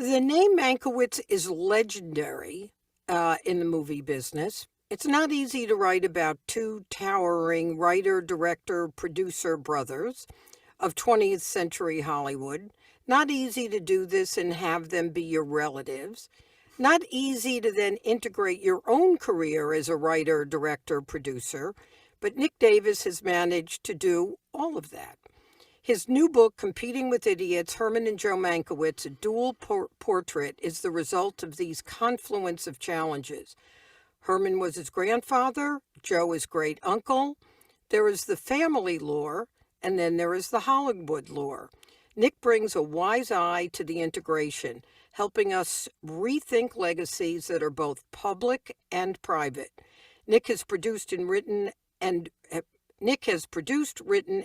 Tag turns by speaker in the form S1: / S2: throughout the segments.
S1: The name Mankiewicz is legendary in the movie business. It's not easy to write about two towering writer, director, producer brothers of 20th century Hollywood. Not easy to do this and have them be your relatives. Not easy to then integrate your own career as a writer, director, producer. But Nick Davis has managed to do all of that. His new book, Competing with Idiots, Herman and Joe Mankiewicz, a dual portrait, is the result of these confluence of challenges. Herman was his grandfather, Joe his great uncle. There is the family lore, and then there is the Hollywood lore. Nick brings a wise eye to the integration, helping us rethink legacies that are both public and private. Nick has produced, written,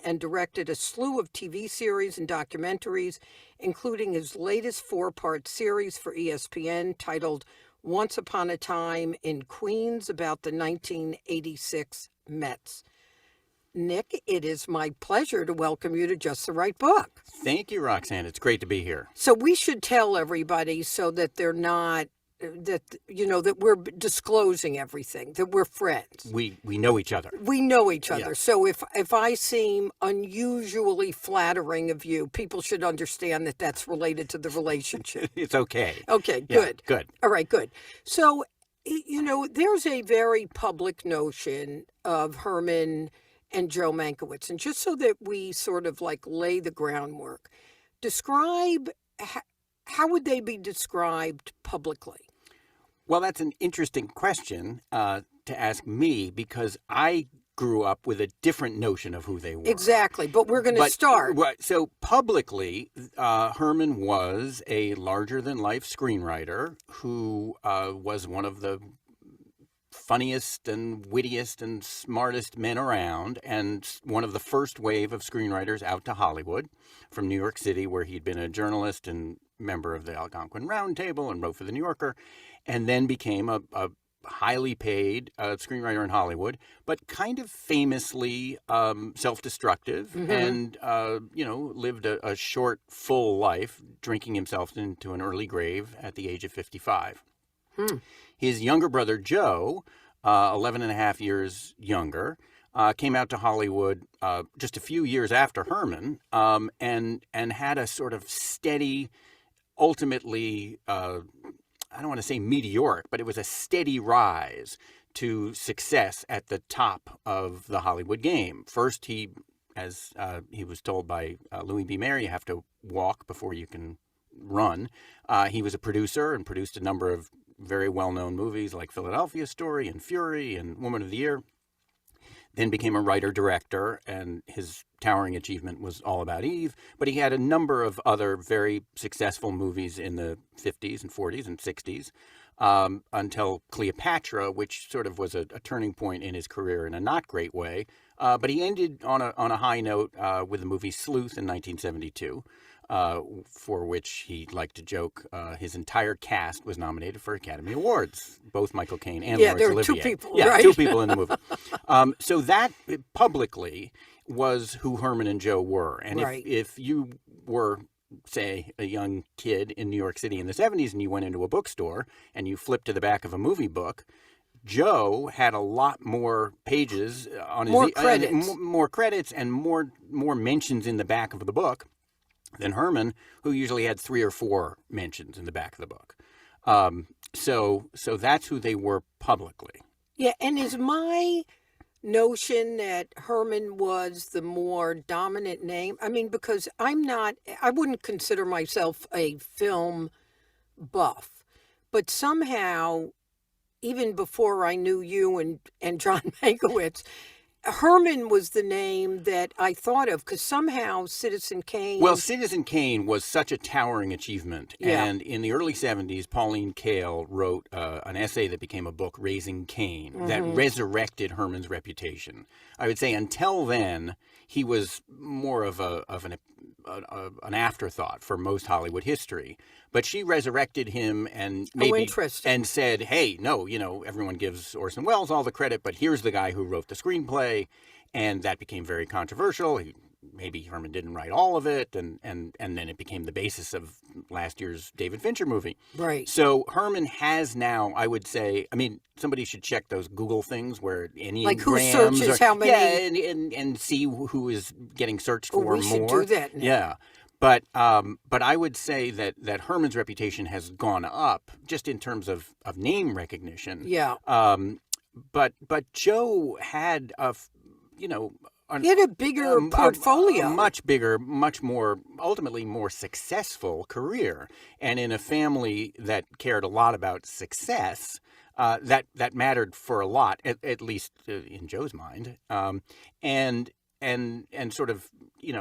S1: and directed a slew of TV series and documentaries, including his latest 4-part series for ESPN titled Once Upon a Time in Queens, about the 1986 Mets. Nick, it is my pleasure to welcome you to Just the Right Book.
S2: Thank you, Roxanne. It's great to be here.
S1: So we should tell everybody so that they're not, that we're disclosing everything, that we're friends.
S2: We know each other.
S1: We know each other.
S2: Yeah.
S1: So if I seem unusually flattering of you, people should understand that that's related to the relationship.
S2: It's okay.
S1: Okay, good.
S2: Yeah, good.
S1: All right, good. So, there's a very public notion of Herman and Joe Mankiewicz. And just so that we sort of lay the groundwork, describe, how would they be described publicly?
S2: Well, that's an interesting question to ask me because I grew up with a different notion of who they were.
S1: Exactly, but we're going to start.
S2: So publicly, Herman was a larger-than-life screenwriter who was one of the funniest and wittiest and smartest men around, and one of the first wave of screenwriters out to Hollywood from New York City, where he'd been a journalist and member of the Algonquin Round Table and wrote for The New Yorker, and then became a highly paid screenwriter in Hollywood, but kind of famously self-destructive and, lived a short, full life, drinking himself into an early grave at the age of 55. His younger brother, Joe, 11 and a half years younger, came out to Hollywood just a few years after Herman and had a sort of steady, ultimately, I don't want to say meteoric, but it was a steady rise to success at the top of the Hollywood game. First, as he was told by Louis B. Mayer, you have to walk before you can run. He was a producer and produced a number of very well-known movies like Philadelphia Story and Fury and Woman of the Year. Then became a writer-director, and his towering achievement was All About Eve. But he had a number of other very successful movies in the 50s and 40s and 60s until Cleopatra, which sort of was a turning point in his career in a not great way. But he ended on a high note with the movie Sleuth in 1972. For which he liked to joke, his entire cast was nominated for Academy Awards, both Michael Caine and Laurence
S1: there were
S2: Olivier.
S1: two people,
S2: yeah,
S1: right?
S2: Two people in the movie. So that publicly was who Herman and Joe were. And
S1: Right.
S2: if you were, say, a young kid in New York City in the 70s and you went into a bookstore and you flipped to the back of a movie book, Joe had a lot more pages on
S1: More
S2: his
S1: credits.
S2: more credits and more mentions in the back of the book than Herman, who usually had 3 or 4 mentions in the back of the book. So that's who they were publicly.
S1: Yeah, and is my notion that Herman was the more dominant name? I mean, because I wouldn't consider myself a film buff, but somehow, even before I knew you and John Mankiewicz, Herman was the name that I thought of because somehow Citizen Kane...
S2: Well, Citizen Kane was such a towering achievement.
S1: Yeah.
S2: And in the early 70s, Pauline Kael wrote an essay that became a book, Raising Cain, that resurrected Herman's reputation. I would say until then, he was more of an afterthought for most Hollywood history. But she resurrected him and and said, hey, no, everyone gives Orson Welles all the credit, but here's the guy who wrote the screenplay. And that became very controversial. He maybe Herman didn't write all of it, and then it became the basis of last year's David Fincher movie.
S1: Right.
S2: So Herman has now, I would say, I mean, somebody should check those Google things where Enneagrams,
S1: Like who searches how many?
S2: yeah, and see who is getting searched for more.
S1: We should do that now.
S2: Yeah. But I would say that Herman's reputation has gone up just in terms of name recognition.
S1: Yeah.
S2: But Joe had he
S1: had a bigger portfolio,
S2: a much bigger, much more, ultimately more successful career, and in a family that cared a lot about success. That mattered for a lot, at least in Joe's mind, and sort of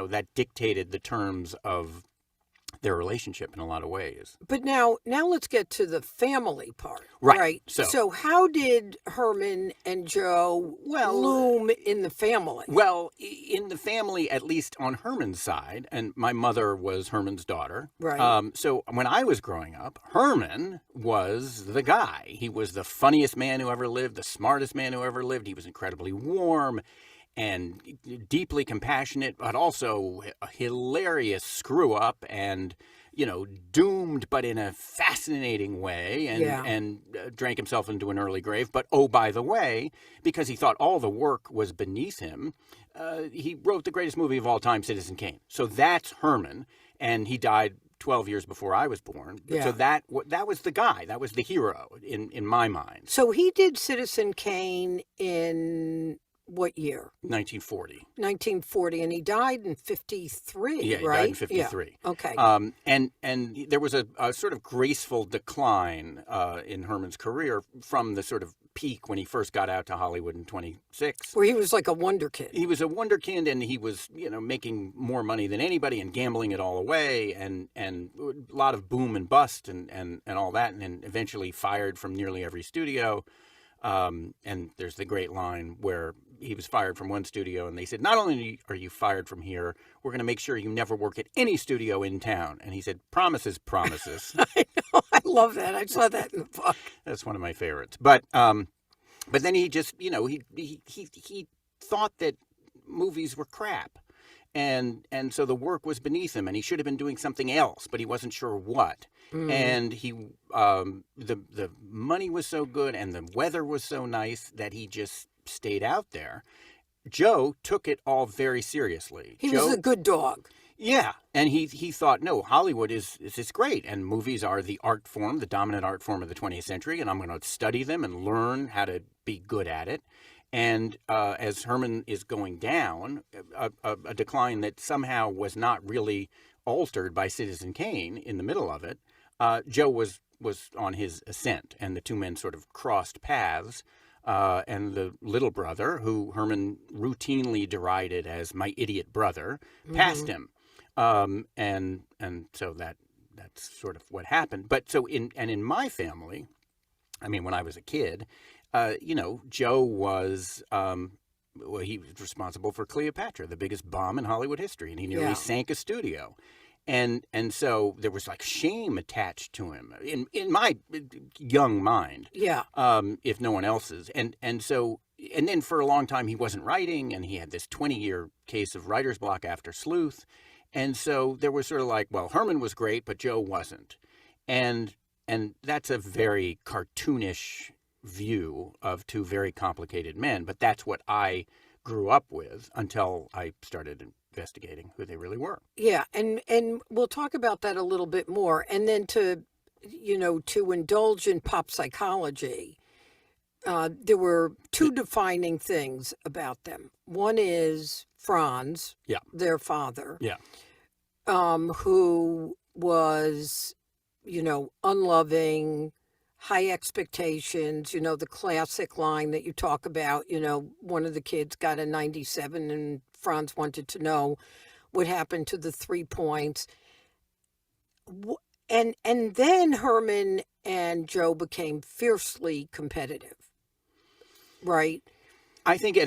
S2: that dictated the terms of their relationship in a lot of ways.
S1: But now let's get to the family part.
S2: Right.
S1: So how did Herman and Joe loom in the family?
S2: Well, in the family, at least on Herman's side, and my mother was Herman's daughter.
S1: Right.
S2: So when I was growing up, Herman was the guy. He was the funniest man who ever lived, the smartest man who ever lived. He was incredibly warm and deeply compassionate, but also a hilarious screw up and, doomed, but in a fascinating way, and drank himself into an early grave. But, oh, by the way, because he thought all the work was beneath him, he wrote the greatest movie of all time, Citizen Kane. So that's Herman, and he died 12 years before I was born.
S1: Yeah.
S2: So that was the guy. That was the hero in my mind.
S1: So he did Citizen Kane in what year?
S2: 1940.
S1: 1940, and he died in 53,
S2: yeah, he
S1: right?
S2: died in 53.
S1: Yeah. Okay.
S2: And there was a sort of graceful decline in Herman's career from the sort of peak when he first got out to Hollywood in 26.
S1: Where he was like a wonder kid.
S2: He was a wonder kid, and he was, making more money than anybody and gambling it all away, and a lot of boom and bust and all that, and then eventually fired from nearly every studio. And there's the great line where he was fired from one studio, and they said, not only are you fired from here, we're going to make sure you never work at any studio in town. And he said, promises.
S1: I know. I love that. I saw that in the book.
S2: That's one of my favorites. But then he just, he thought that movies were crap. And so the work was beneath him, and he should have been doing something else, but he wasn't sure what. And he, the money was so good and the weather was so nice that he just stayed out there. Joe took it all very seriously.
S1: He was a good dog.
S2: Yeah, and he thought, no, Hollywood is great, and movies are the art form, the dominant art form of the 20th century, and I'm going to study them and learn how to be good at it. And as Herman is going down, a decline that somehow was not really altered by Citizen Kane in the middle of it, Joe was on his ascent, and the two men sort of crossed paths. And the little brother, who Herman routinely derided as my idiot brother, passed him. And so that's sort of what happened. But so in my family, I mean, when I was a kid, Joe was, he was responsible for Cleopatra, the biggest bomb in Hollywood history, and he nearly sank a studio. And so there was like shame attached to him in my young mind.
S1: Yeah.
S2: If no one else's. And then for a long time he wasn't writing, and he had this 20-year case of writer's block after Sleuth. And so there was sort of like, well, Herman was great, but Joe wasn't. And that's a very cartoonish view of two very complicated men, but that's what I grew up with until I started investigating who they really were.
S1: Yeah, and we'll talk about that a little bit more. And then to indulge in pop psychology, there were two defining things about them. One is Franz, their father, who was, unloving, high expectations, the classic line that you talk about, one of the kids got a 97 and Franz wanted to know what happened to the 3 points. And then Herman and Joe became fiercely competitive, right?
S2: I think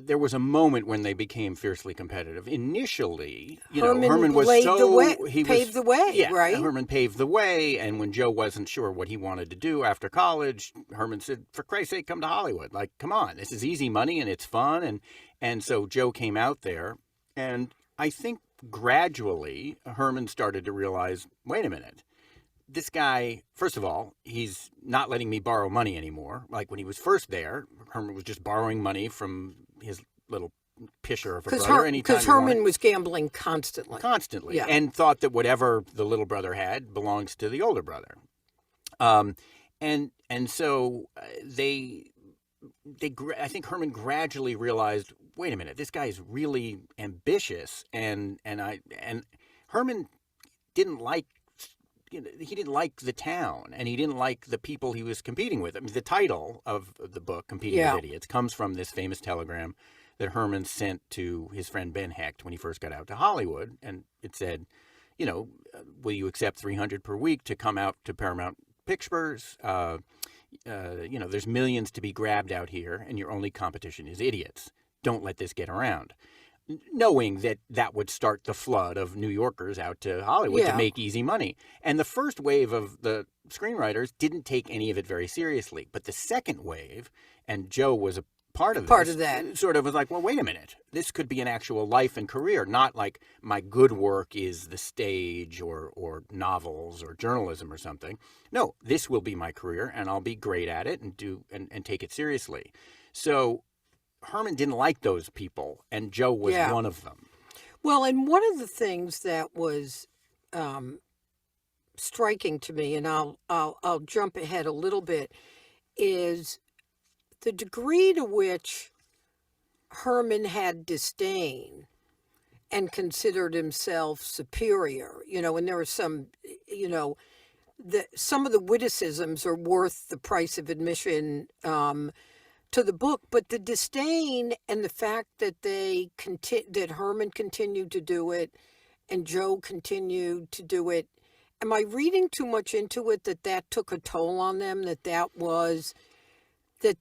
S2: there was a moment when they became fiercely competitive. Initially,
S1: Herman was paved the way, right?
S2: Herman paved the way, and when Joe wasn't sure what he wanted to do after college, Herman said, "For Christ's sake, come to Hollywood! Like, come on, this is easy money and it's fun." And so Joe came out there, and I think gradually Herman started to realize, wait a minute, this guy, first of all, he's not letting me borrow money anymore. Like when he was first there, Herman was just borrowing money from his little pisher of a brother anytime
S1: Because
S2: he wanted.
S1: Herman was gambling constantly.
S2: Constantly.
S1: Yeah.
S2: And thought that whatever the little brother had belongs to the older brother. And so I think Herman gradually realized, wait a minute, this guy is really ambitious, and Herman didn't like, he didn't like the town, and he didn't like the people he was competing with. I mean, the title of the book, Competing with Idiots, comes from this famous telegram that Herman sent to his friend Ben Hecht when he first got out to Hollywood, and it said, will you accept $300 per week to come out to Paramount Pictures? There's millions to be grabbed out here, and your only competition is idiots. Don't let this get around. Knowing that that would start the flood of New Yorkers out to Hollywood to make easy money. And the first wave of the screenwriters didn't take any of it very seriously. But the second wave, and Joe was a part of that, sort of was like, well, wait a minute. This could be an actual life and career, not like my good work is the stage or novels or journalism or something. No, this will be my career, and I'll be great at it and take it seriously. So Herman didn't like those people, and Joe was one of them.
S1: Well, and one of the things that was striking to me, and I'll jump ahead a little bit, is the degree to which Herman had disdain and considered himself superior. And there are some, some of the witticisms are worth the price of admission to the book, but the disdain and the fact that that Herman continued to do it and Joe continued to do it. Am I reading too much into it that took a toll on them? That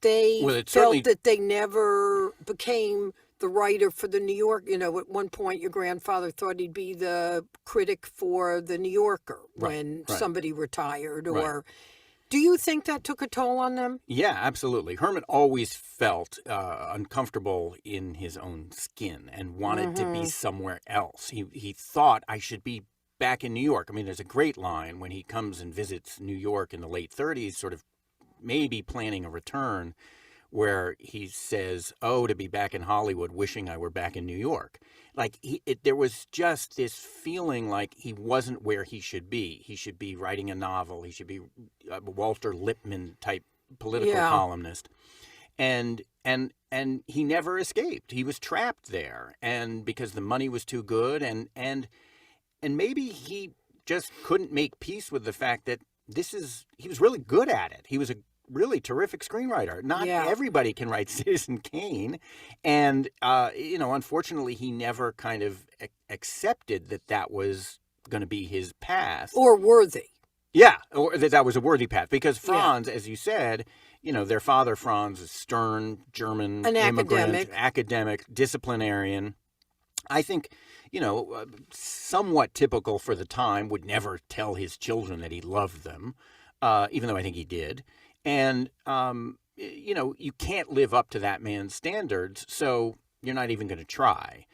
S1: they felt that they never became the writer for the New York. At one point, your grandfather thought he'd be the critic for the New Yorker when somebody retired. Or do you think that took a toll on them?
S2: Yeah, absolutely. Herman always felt uncomfortable in his own skin and wanted to be somewhere else. He thought, I should be back in New York. I mean, there's a great line when he comes and visits New York in the late 30s, sort of maybe planning a return, where he says, oh, to be back in Hollywood, wishing I were back in New York. Like, there was just this feeling like he wasn't where he should be. He should be writing a novel. He should be a Walter Lippmann type political columnist. And he never escaped. He was trapped there, and because the money was too good, and maybe he just couldn't make peace with the fact that he was really good at it. He was a really terrific screenwriter. Not everybody can write Citizen Kane. And, unfortunately, he never kind of accepted that was going to be his path.
S1: Or worthy.
S2: Yeah, or that was a worthy path. Because Franz, as you said, their father, Franz, is stern German immigrant, academic, disciplinarian. I think, somewhat typical for the time, would never tell his children that he loved them, even though I think he did. And, you can't live up to that man's standards, so you're not even going to try.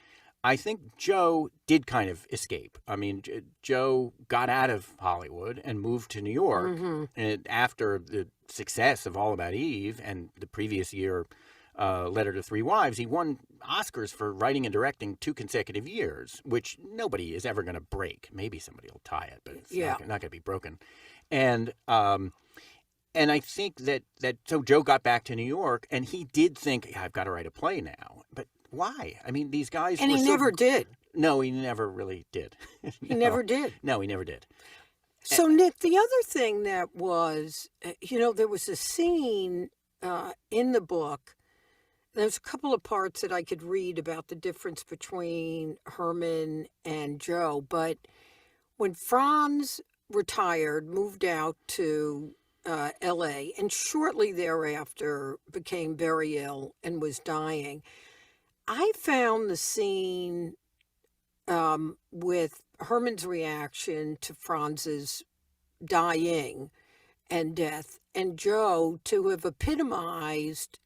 S2: I think Joe did kind of escape. I mean, Joe got out of Hollywood and moved to New York. And after the success of All About Eve and the previous year, Letter to Three Wives, he won Oscars for writing and directing 2 consecutive years, which nobody is ever going to break. Maybe somebody will tie it, but it's not going to be broken. And I think that so Joe got back to New York, and he did think, I've got to write a play now. But why? I mean, these guys
S1: and he never did.
S2: No, he never really did.
S1: He never did.
S2: No, he never did.
S1: So, Nick, the other thing that was, there was a scene in the book. There's a couple of parts that I could read about the difference between Herman and Joe. But when Franz retired, moved out to L.A., and shortly thereafter became very ill and was dying, I found the scene with Herman's reaction to Franz's dying and death, and Joe to have epitomized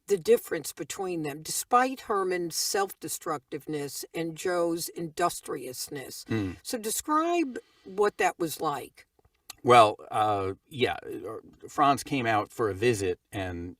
S1: the difference between them, despite Herman's self-destructiveness and Joe's industriousness.
S2: Mm.
S1: So describe what that was like.
S2: Well, Franz came out for a visit and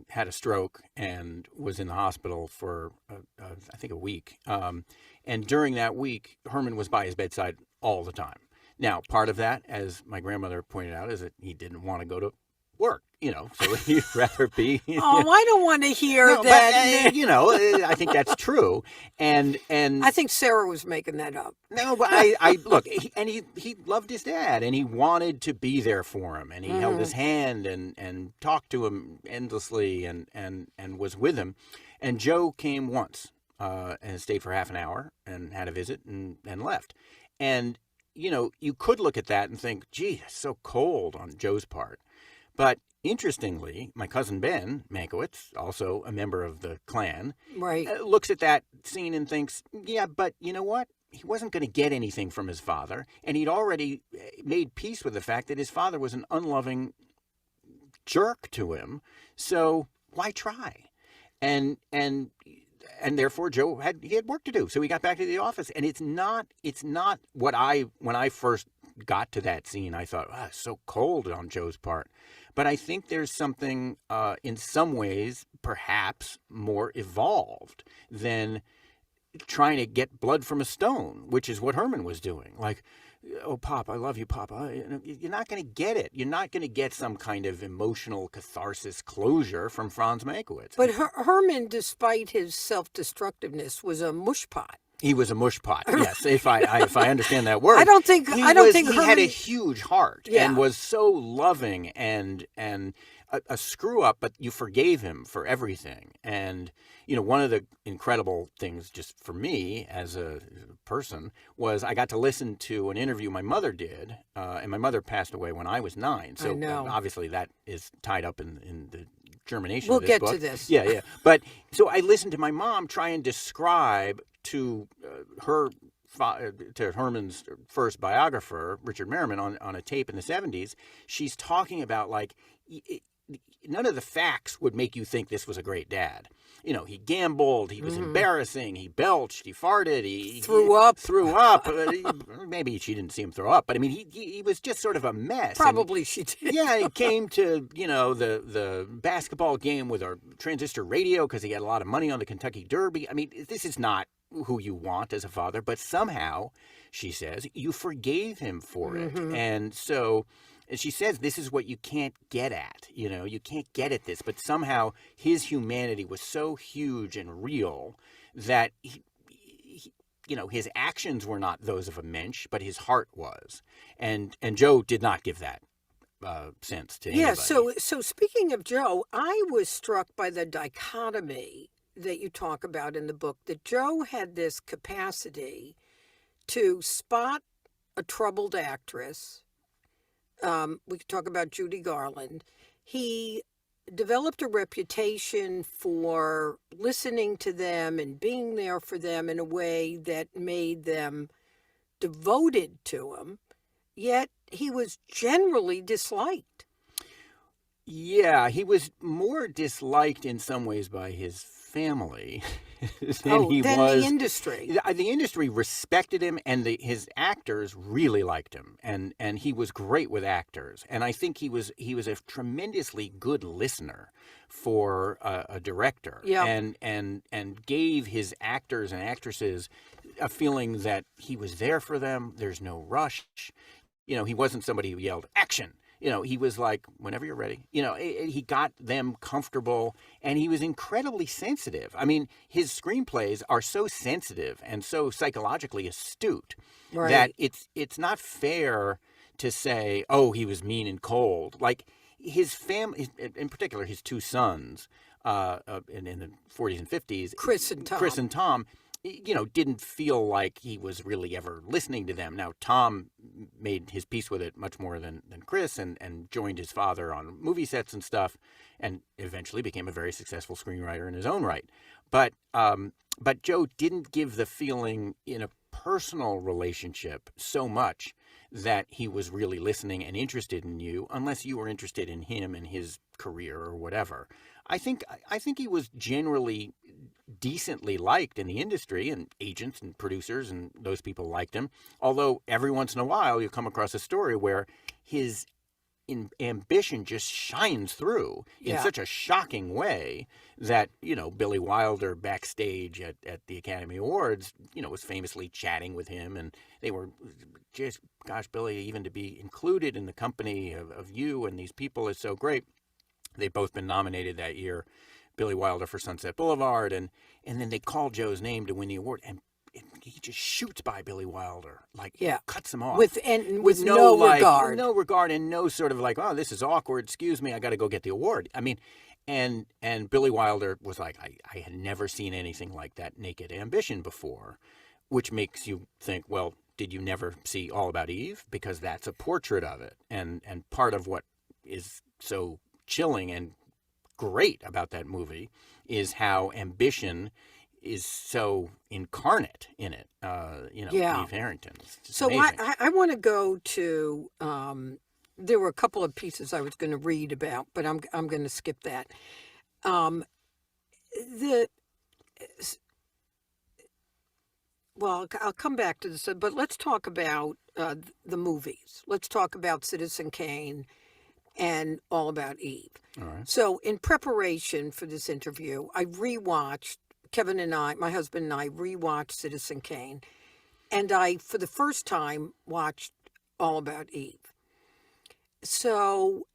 S2: had a stroke and was in the hospital for, I think, a week. And during that week, Herman was by his bedside all the time. Now, part of that, as my grandmother pointed out, is that he didn't want to go to work, so he'd rather be.
S1: Oh, I don't want to hear
S2: No,
S1: that.
S2: but, I think that's true. And
S1: I think Sarah was making that up.
S2: no, but I look, he loved his dad, and he wanted to be there for him, and he held his hand and talked to him endlessly, and was with him. And Joe came once and stayed for half an hour and had a visit and left. And you could look at that and think, gee, it's so cold on Joe's part. But interestingly, my cousin Ben Mankiewicz, also a member of the clan,
S1: Right.
S2: looks at that scene and thinks, yeah, but you know what? He wasn't going to get anything from his father, and he'd already made peace with the fact that his father was an unloving jerk to him. So why try? And therefore Joe had work to do. So he got back to the office, and it's not what when I first got to that scene, I thought, it's so cold on Joe's part. But I think there's something in some ways perhaps more evolved than trying to get blood from a stone, which is what Herman was doing. Like, oh, Pop, I love you, Papa. You're not going to get it. You're not going to get some kind of emotional catharsis closure from Franz Mankiewicz.
S1: But Herman, despite his self-destructiveness, was a mushpot.
S2: He was a mushpot, yes, if I understand that word.
S1: I don't think
S2: he
S1: Herman
S2: had a huge heart,
S1: Yeah.
S2: and was so loving and a screw up, but you forgave him for everything. And one of the incredible things, just for me as a person, was I got to listen to an interview my mother did, and my mother passed away when I was 9. So
S1: I know.
S2: Obviously that is tied up in the germination
S1: We'll
S2: of this
S1: get
S2: book.
S1: to this.
S2: Yeah. But so I listened to my mom try and describe to to Herman's first biographer, Richard Merriman, on a tape in the 70s. She's talking about, like, none of the facts would make you think this was a great dad. He gambled, he was embarrassing, he belched, he farted, he
S1: Threw up.
S2: Maybe she didn't see him throw up, but I mean, he was just sort of a mess.
S1: Probably she did.
S2: Yeah, he came to, the basketball game with our transistor radio because he had a lot of money on the Kentucky Derby. I mean, this is not who you want as a father, but somehow, she says, you forgave him for it. And so, and she says, this is what you can't get at. You can't get at this, but somehow his humanity was so huge and real that his actions were not those of a mensch, but his heart was. And Joe did not give that sense to anybody.
S1: Yeah, so speaking of Joe, I was struck by the dichotomy that you talk about in the book, that Joe had this capacity to spot a troubled actress. We could talk about Judy Garland. He developed a reputation for listening to them and being there for them in a way that made them devoted to him, yet he was generally disliked.
S2: Yeah, he was more disliked in some ways by his family than
S1: the industry.
S2: The industry respected him, and his actors really liked him, and he was great with actors. And I think he was a tremendously good listener for a director,
S1: Yeah.
S2: and gave his actors and actresses a feeling that he was there for them. There's no rush. He wasn't somebody who yelled action. He was like, whenever you're ready. He got them comfortable, and he was incredibly sensitive. I mean, his screenplays are so sensitive and so psychologically astute that it's not fair to say, oh, he was mean and cold. Like, his family, in particular, his two sons in the 40s and 50s, Chris and Tom, didn't feel like he was really ever listening to them. Now, Tom made his peace with it much more than Chris, and joined his father on movie sets and stuff, and eventually became a very successful screenwriter in his own right. But Joe didn't give the feeling in a personal relationship so much that he was really listening and interested in you, unless you were interested in him and his career or whatever. I think he was generally decently liked in the industry, and agents and producers and those people liked him. Although every once in a while you come across a story where his ambition just shines through in
S1: Yeah.
S2: such a shocking way that, Billy Wilder backstage at the Academy Awards, was famously chatting with him, and they were just, gosh, Billy, even to be included in the company of you and these people is so great. They've both been nominated that year, Billy Wilder for Sunset Boulevard, and then they call Joe's name to win the award, and he just shoots by Billy Wilder, cuts him off
S1: with no regard.
S2: no regard, and no sort of like, oh, this is awkward. Excuse me, I got to go get the award. I mean, and Billy Wilder was like, I had never seen anything like that naked ambition before, which makes you think, well, did you never see All About Eve? Because that's a portrait of it, and part of what is so chilling and great about that movie is how ambition is so incarnate in it.
S1: Yeah.
S2: Eve Harrington.
S1: So I want to go to. There were a couple of pieces I was going to read about, but I'm going to skip that. Well, I'll come back to this, but let's talk about the movies. Let's talk about Citizen Kane and All About Eve.
S2: All right.
S1: So in preparation for this interview, I rewatched, my husband and I rewatched Citizen Kane, and I, for the first time, watched All About Eve. So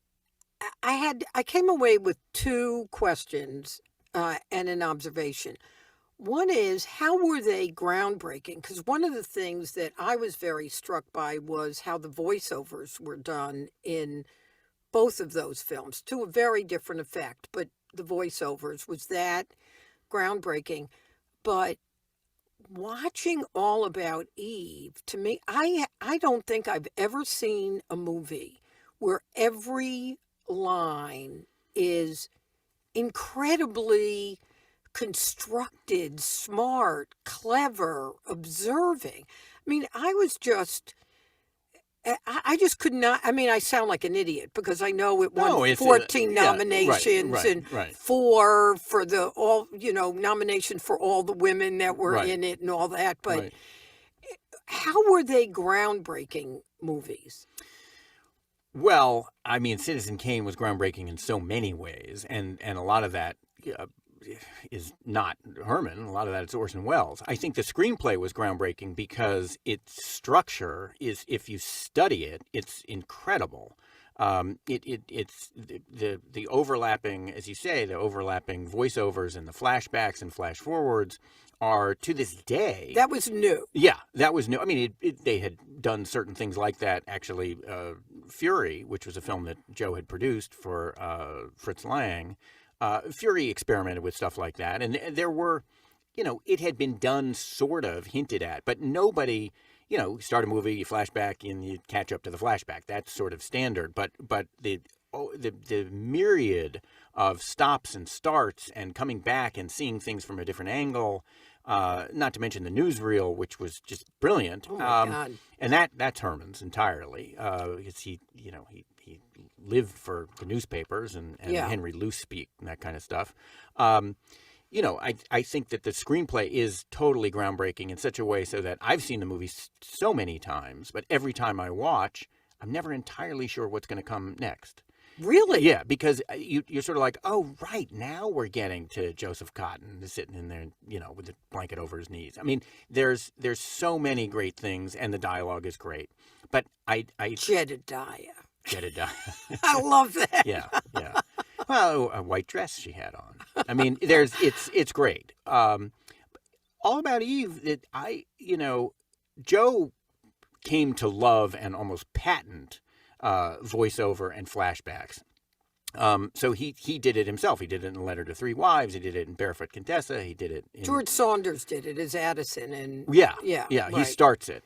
S1: I came away with two questions and an observation. One is, how were they groundbreaking? Because one of the things that I was very struck by was how the voiceovers were done in both of those films, to a very different effect. But the voiceovers, was that groundbreaking? But watching All About Eve, to me, I don't think I've ever seen a movie where every line is incredibly constructed, smart, clever, observing. I mean, I just could not. I mean, I sound like an idiot because I know it won 14 nominations and 4 for nominations for all the women that were in it and all that. But how were they groundbreaking movies?
S2: Well, I mean, Citizen Kane was groundbreaking in so many ways, and a lot of that is not Herman. A lot of that is Orson Welles. I think the screenplay was groundbreaking because its structure is, if you study it, it's incredible. It's the overlapping, as you say, the overlapping voiceovers and the flashbacks and flash forwards are, to this day.
S1: That was new.
S2: Yeah, that was new. I mean, they had done certain things like that, actually. Fury, which was a film that Joe had produced for Fritz Lang, Fury experimented with stuff like that. And there were, it had been done, sort of hinted at, but nobody, start a movie, you flashback, and you catch up to the flashback. That's sort of standard. But the myriad of stops and starts and coming back and seeing things from a different angle, not to mention the newsreel, which was just brilliant.
S1: Oh my God.
S2: And that's Herman's entirely. Because he lived for the newspapers and Henry Luce speak and that kind of stuff. I think that the screenplay is totally groundbreaking in such a way so that I've seen the movie so many times, but every time I watch, I'm never entirely sure what's going to come next.
S1: Really?
S2: Yeah, because you're sort of like, oh, right, now we're getting to Joseph Cotton sitting in there, with the blanket over his knees. I mean, there's so many great things, and the dialogue is great. But
S1: Jedediah.
S2: I
S1: love that.
S2: Yeah. Well, a white dress she had on. I mean, it's great. All About Eve, Joe came to love and almost patent voiceover and flashbacks. So he did it himself. He did it in Letter to Three Wives. He did it in Barefoot Contessa. He did it in...
S1: George Saunders did it as Addison. And
S2: Yeah.
S1: Right.
S2: He starts it.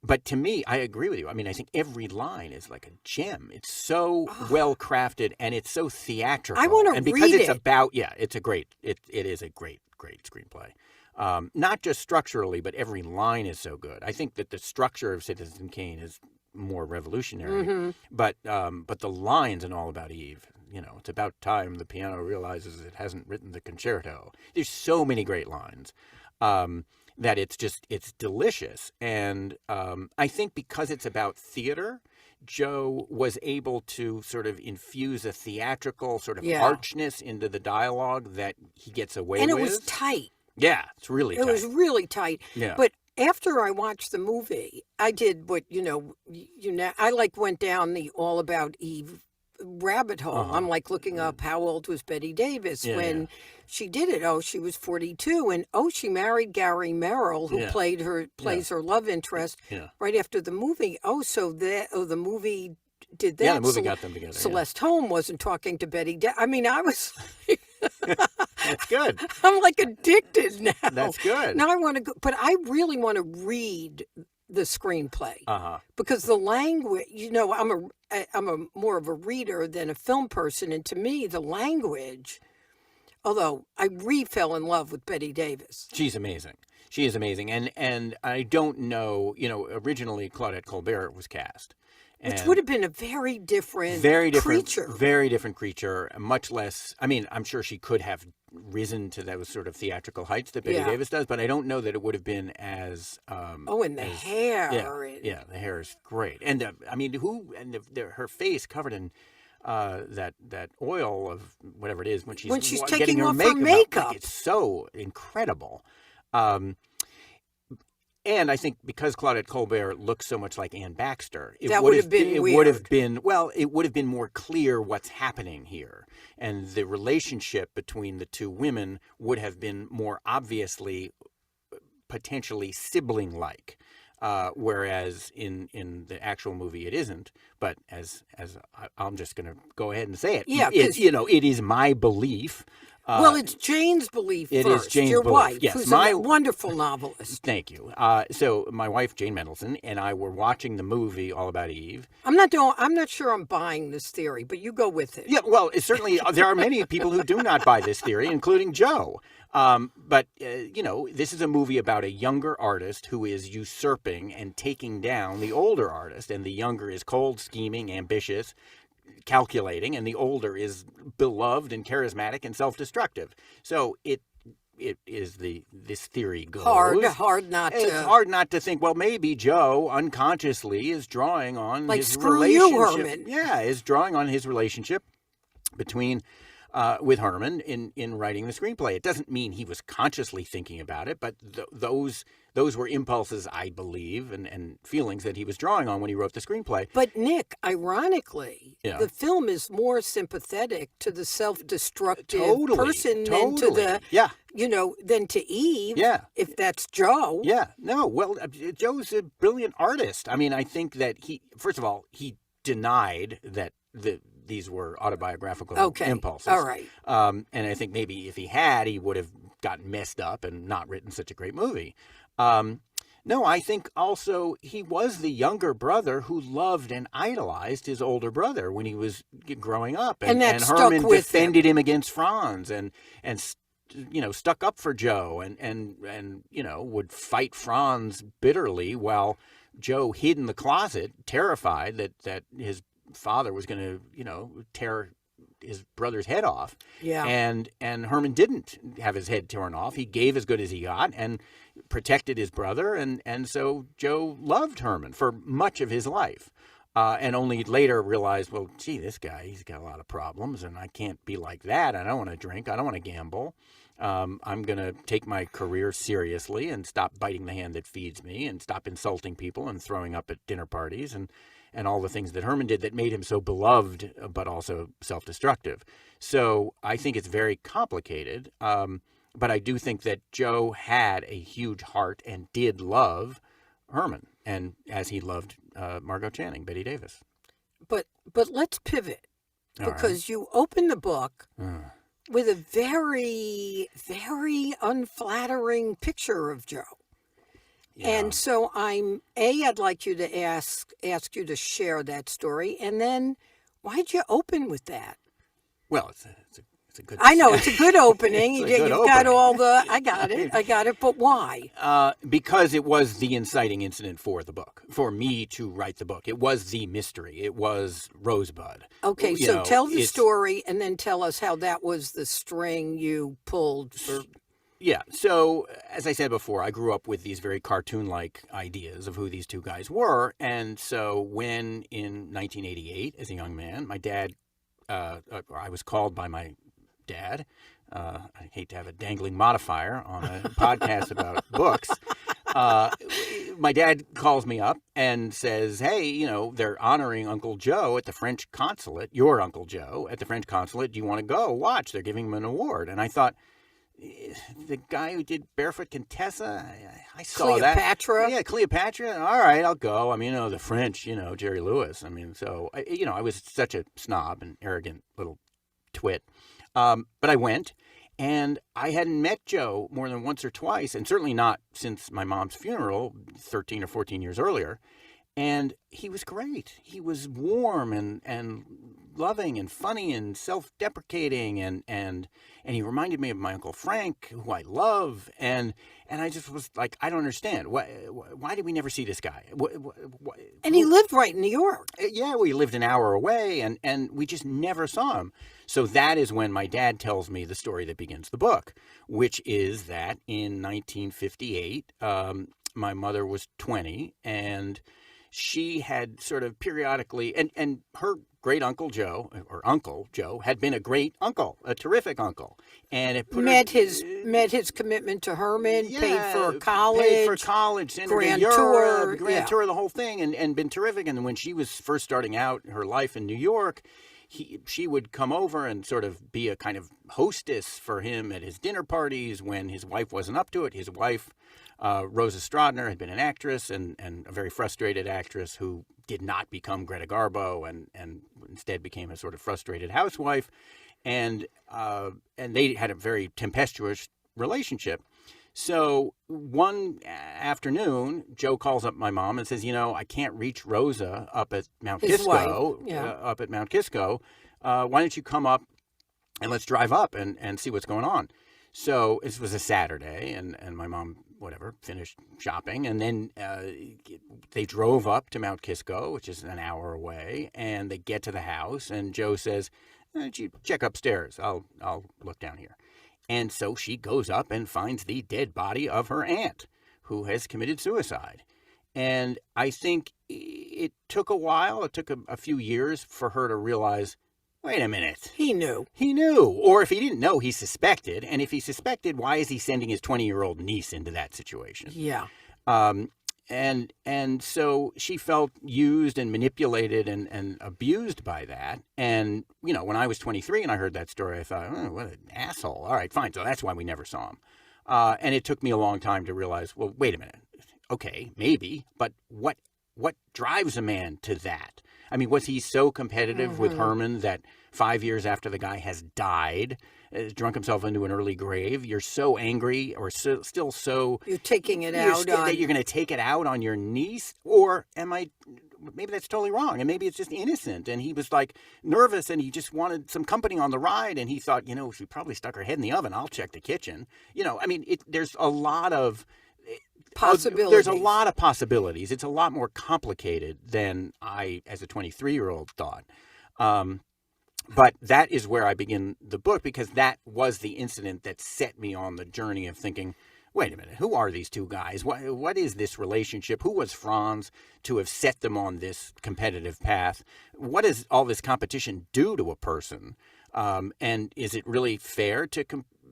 S2: But to me, I agree with you. I mean, I think every line is like a gem. It's so well crafted and it's so theatrical.
S1: I want to read it.
S2: And because it's about, it's a great, it is a great screenplay. Not just structurally, but every line is so good. I think that the structure of Citizen Kane is more revolutionary, but the lines in All About Eve, it's about time the piano realizes it hasn't written the concerto. There's so many great lines that it's delicious. And I think because it's about theater, Joe was able to sort of infuse a theatrical sort of archness into the dialogue that he gets away with.
S1: And it was tight.
S2: Yeah, it's really tight.
S1: It was really tight.
S2: Yeah.
S1: But after I watched the movie, I did what, I went down the All About Eve rabbit hole. I'm looking up how old was Betty Davis when she did it. Oh, she was 42, and she married Gary Merrill, who plays her love interest right after the movie. So the movie did that.
S2: Yeah, the movie got them together.
S1: Celeste Holm wasn't talking to Betty. I was.
S2: That's good.
S1: I'm addicted now.
S2: That's good.
S1: Now I want to go, but I really want to read the screenplay because the language. I'm a more of a reader than a film person, and to me, the language. Although I fell in love with Betty Davis.
S2: She's amazing. She is amazing, and I don't know. Originally Claudette Colbert was cast.
S1: Which would have been a very different creature.
S2: Very different creature, much less, I'm sure she could have risen to those sort of theatrical heights that Betty Davis does, but I don't know that it would have been as...
S1: and the hair.
S2: Yeah, the hair is great. And, her face covered in that oil of whatever it is when she's
S1: taking
S2: her
S1: off
S2: makeup.
S1: Her makeup.
S2: It's so incredible. And I think because Claudette Colbert looks so much like Anne Baxter, it would have been more clear what's happening here. And the relationship between the two women would have been more obviously, potentially sibling-like. Whereas in the actual movie it isn't. But as I'm just going to go ahead and say it.
S1: Yeah,
S2: it is my belief.
S1: It's Jane's belief first.
S2: It is Jane's
S1: your
S2: belief.
S1: wife,
S2: yes,
S1: who's a wonderful novelist.
S2: Thank you. So my wife, Jane Mendelsohn, and I were watching the movie All About Eve.
S1: I'm not sure I'm buying this theory, but you go with it.
S2: Yeah, well, certainly there are many people who do not buy this theory, including Joe. But this is a movie about a younger artist who is usurping and taking down the older artist, and the younger is cold, scheming, ambitious, calculating, and the older is beloved and charismatic and self-destructive. So it is this theory goes.
S1: Hard not to.
S2: It's hard not to think, well, maybe Joe unconsciously is drawing on his
S1: screw
S2: relationship.
S1: You, Herman.
S2: Yeah, is drawing on his relationship between with Herman in writing the screenplay. It doesn't mean he was consciously thinking about it, but those were impulses, I believe, and feelings that he was drawing on when he wrote the screenplay.
S1: But Nick, ironically, the film is more sympathetic to the self-destructive person than to than to Eve.
S2: Yeah.
S1: If that's Joe.
S2: Yeah. No. Well, Joe's a brilliant artist. I think that first of all, he denied that these were autobiographical impulses.
S1: All right.
S2: And I think maybe if he had, he would have gotten messed up and not written such a great movie. No, I think also he was the younger brother who loved and idolized his older brother when he was growing up.
S1: And
S2: Herman defended
S1: him
S2: him against Franz and stuck up for Joe and would fight Franz bitterly while Joe hid in the closet, terrified that his father was going to, tear his brother's head off.
S1: Yeah.
S2: And Herman didn't have his head torn off. He gave as good as he got and protected his brother. And so Joe loved Herman for much of his life. And only later realized, well, gee, this guy, he's got a lot of problems and I can't be like that. I don't want to drink. I don't want to gamble. I'm going to take my career seriously and stop biting the hand that feeds me and stop insulting people and throwing up at dinner parties and all the things that Herman did that made him so beloved, but also self-destructive. So I think it's very complicated. But I do think that Joe had a huge heart and did love Herman, and as he loved Margot Channing, Betty Davis.
S1: But let's pivot, because you open the book with a very, very unflattering picture of Joe. Yeah. And so I'd like you to ask you to share that story, and then why'd you open with that?
S2: Well, it's It's a good.
S1: I know it's a good opening.
S2: It's a good
S1: You've got
S2: opening.
S1: all the. I got it. But why?
S2: Because it was the inciting incident for the book, for me to write the book. It was the mystery. It was Rosebud.
S1: Okay,
S2: You
S1: so
S2: know,
S1: tell the
S2: it's-
S1: story and then tell us how that was the string you pulled for.
S2: Yeah. So, as I said before, I grew up with these very cartoon-like ideas of who these two guys were. And so when in 1988, as a young man, my dad, I was called by my dad. I hate to have a dangling modifier on a podcast about books. My dad calls me up and says, hey, you know, they're honoring Uncle Joe at the French consulate, your Uncle Joe at the French consulate. Do you want to go watch? They're giving him an award. And I thought, the guy who did Barefoot Contessa, I saw
S1: Cleopatra?
S2: that. Yeah, Cleopatra. All right, I'll go. I mean, you know, the French, you know, Jerry Lewis. I mean, so, you know, I was such a snob and arrogant little twit. But I went, and I hadn't met Joe more than once or twice, and certainly not since my mom's funeral 13 or 14 years earlier. And he was great. He was warm and loving and funny and self-deprecating and he reminded me of my Uncle Frank, who I love. And I just was like, I don't understand. Why did we never see this guy?
S1: And he lived right in New York.
S2: Yeah, we lived an hour away and we just never saw him. So that is when my dad tells me the story that begins the book, which is that in 1958, my mother was 20 and she had sort of periodically, and her great Uncle Joe, or Uncle Joe, had been a great uncle, a terrific uncle. And it put
S1: met his commitment to Herman, paid for college,
S2: sent
S1: grand
S2: her to
S1: tour,
S2: Europe, tour, the whole thing, and been terrific. And when she was first starting out her life in New York, she would come over and sort of be a kind of hostess for him at his dinner parties when his wife wasn't up to it. His wife, Rosa Strodner, had been an actress and a very frustrated actress who did not become Greta Garbo and instead became a sort of frustrated housewife. And they had a very tempestuous relationship. So one afternoon, Joe calls up my mom and says, you know, I can't reach Rosa up at Mount Kisco. Why don't you come up and let's drive up and see what's going on? So this was a Saturday, and my mom, finished shopping. And then they drove up to Mount Kisco, which is an hour away, and they get to the house, and Joe says, check upstairs. I'll look down here. And so she goes up and finds the dead body of her aunt, who has committed suicide. And I think it took a while. It took a few years for her to realize, wait a minute.
S1: He knew.
S2: Or if he didn't know, he suspected. And if he suspected, why is he sending his 20-year-old niece into that situation?
S1: Yeah.
S2: And so she felt used and manipulated and abused by that. And, you know, when I was 23 and I heard that story, I thought, oh, what an asshole. All right, fine. So that's why we never saw him. And it took me a long time to realize, well, wait a minute. Okay, maybe. But what drives a man to that? I mean, was he so competitive with Herman that 5 years after the guy has died, drunk himself into an early grave, you're so angry or still so...
S1: You're taking it out on...
S2: That you're going to take it out on your niece? Or maybe that's totally wrong, and maybe it's just innocent, and he was, like, nervous, and he just wanted some company on the ride, and he thought, you know, she probably stuck her head in the oven, I'll check the kitchen. You know, I mean, there's a lot of...
S1: possibilities.
S2: There's a lot of possibilities. It's a lot more complicated than I, as a 23-year-old, thought. But that is where I begin the book, because that was the incident that set me on the journey of thinking, wait a minute, who are these two guys? What is this relationship? Who was Franz to have set them on this competitive path? What does all this competition do to a person? And is it really fair to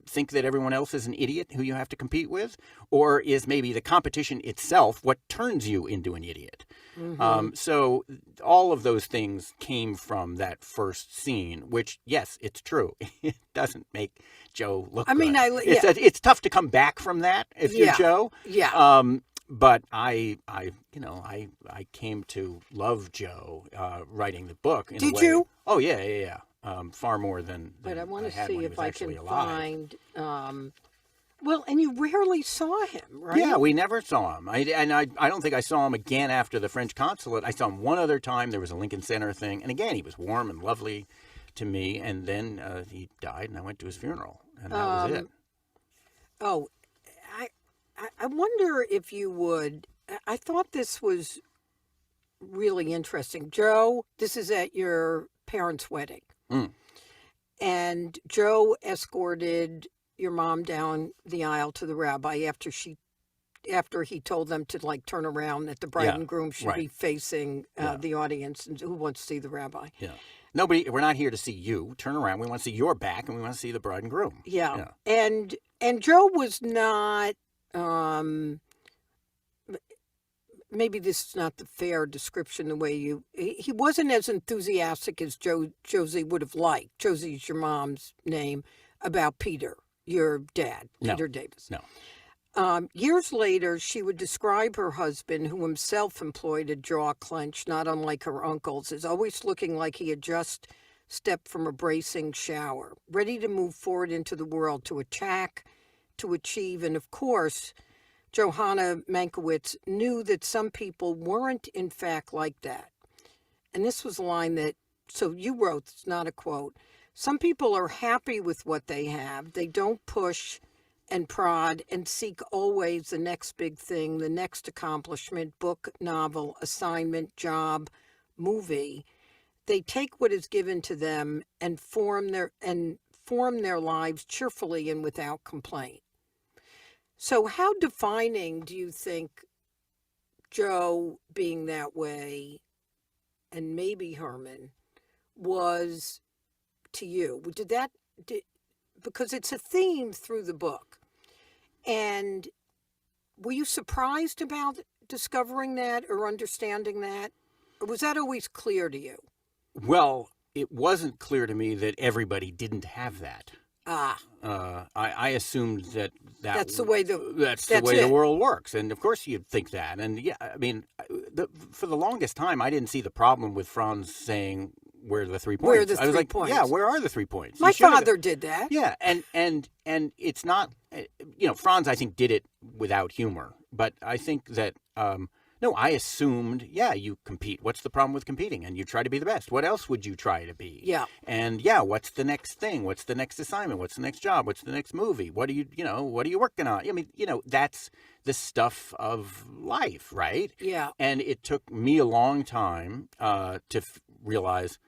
S2: think that everyone else is an idiot who you have to compete with? Or is maybe the competition itself what turns you into an idiot? So all of those things came from that first scene, which, yes, it's true. It doesn't make Joe look good. It's tough to come back from that if you're Joe.
S1: Yeah.
S2: But I came to love Joe writing the book.
S1: Did you?
S2: Oh, yeah. Far more than
S1: But I want to
S2: had
S1: see
S2: when he
S1: if
S2: was
S1: I
S2: actually
S1: can
S2: alive.
S1: find... well, and you rarely saw him, right?
S2: Yeah, we never saw him. I don't think I saw him again after the French consulate. I saw him one other time. There was a Lincoln Center thing. And again, he was warm and lovely. to me, and then he died, and I went to his funeral, and that was it.
S1: Oh, I wonder if you would. I thought this was really interesting. Joe, this is at your parents' wedding.
S2: Mm.
S1: And Joe escorted your mom down the aisle to the rabbi after he told them to like turn around, that the bride
S2: Yeah,
S1: and groom should
S2: right.
S1: be facing
S2: Yeah.
S1: the audience, and who wants to see the rabbi.
S2: Yeah. Nobody, we're not here to see you. Turn around. We want to see your back, and we want to see the bride and groom.
S1: Yeah. And Joe was not, maybe this is not the fair description, the way he wasn't as enthusiastic as Josie would have liked. Josie's your mom's name, about Peter, your dad, Peter Davis.
S2: No.
S1: Years later, she would describe her husband, who himself employed a jaw clench, not unlike her uncle's, as always looking like he had just stepped from a bracing shower, ready to move forward into the world, to attack, to achieve. And of course, Johanna Mankiewicz knew that some people weren't in fact like that. And this was a line that, so you wrote, it's not a quote, some people are happy with what they have. They don't push and prod and seek always the next big thing, the next accomplishment, book, novel, assignment, job, movie. They take what is given to them and form their lives cheerfully and without complaint. So how defining do you think Joe being that way, and maybe Herman, was to you? Because it's a theme through the book. And were you surprised about discovering that or understanding that? Or was that always clear to you?
S2: Well, it wasn't clear to me that everybody didn't have that.
S1: Ah.
S2: I assumed
S1: that's the way
S2: the world works, and of course you'd think that. And yeah, I mean, for the longest time, I didn't see the problem with Franz saying, "Where are the 3 points?"
S1: Where are the
S2: I was
S1: 3
S2: like,
S1: points?
S2: "Yeah, where are the 3 points?"
S1: My father did that.
S2: Yeah, and it's not, Franz, I think, did it without humor, but I think that no, I assumed, you compete. What's the problem with competing? And you try to be the best. What else would you try to be?
S1: Yeah.
S2: And what's the next thing? What's the next assignment? What's the next job? What's the next movie? What are you working on? I mean, that's the stuff of life, right?
S1: Yeah.
S2: And it took me a long time to realize,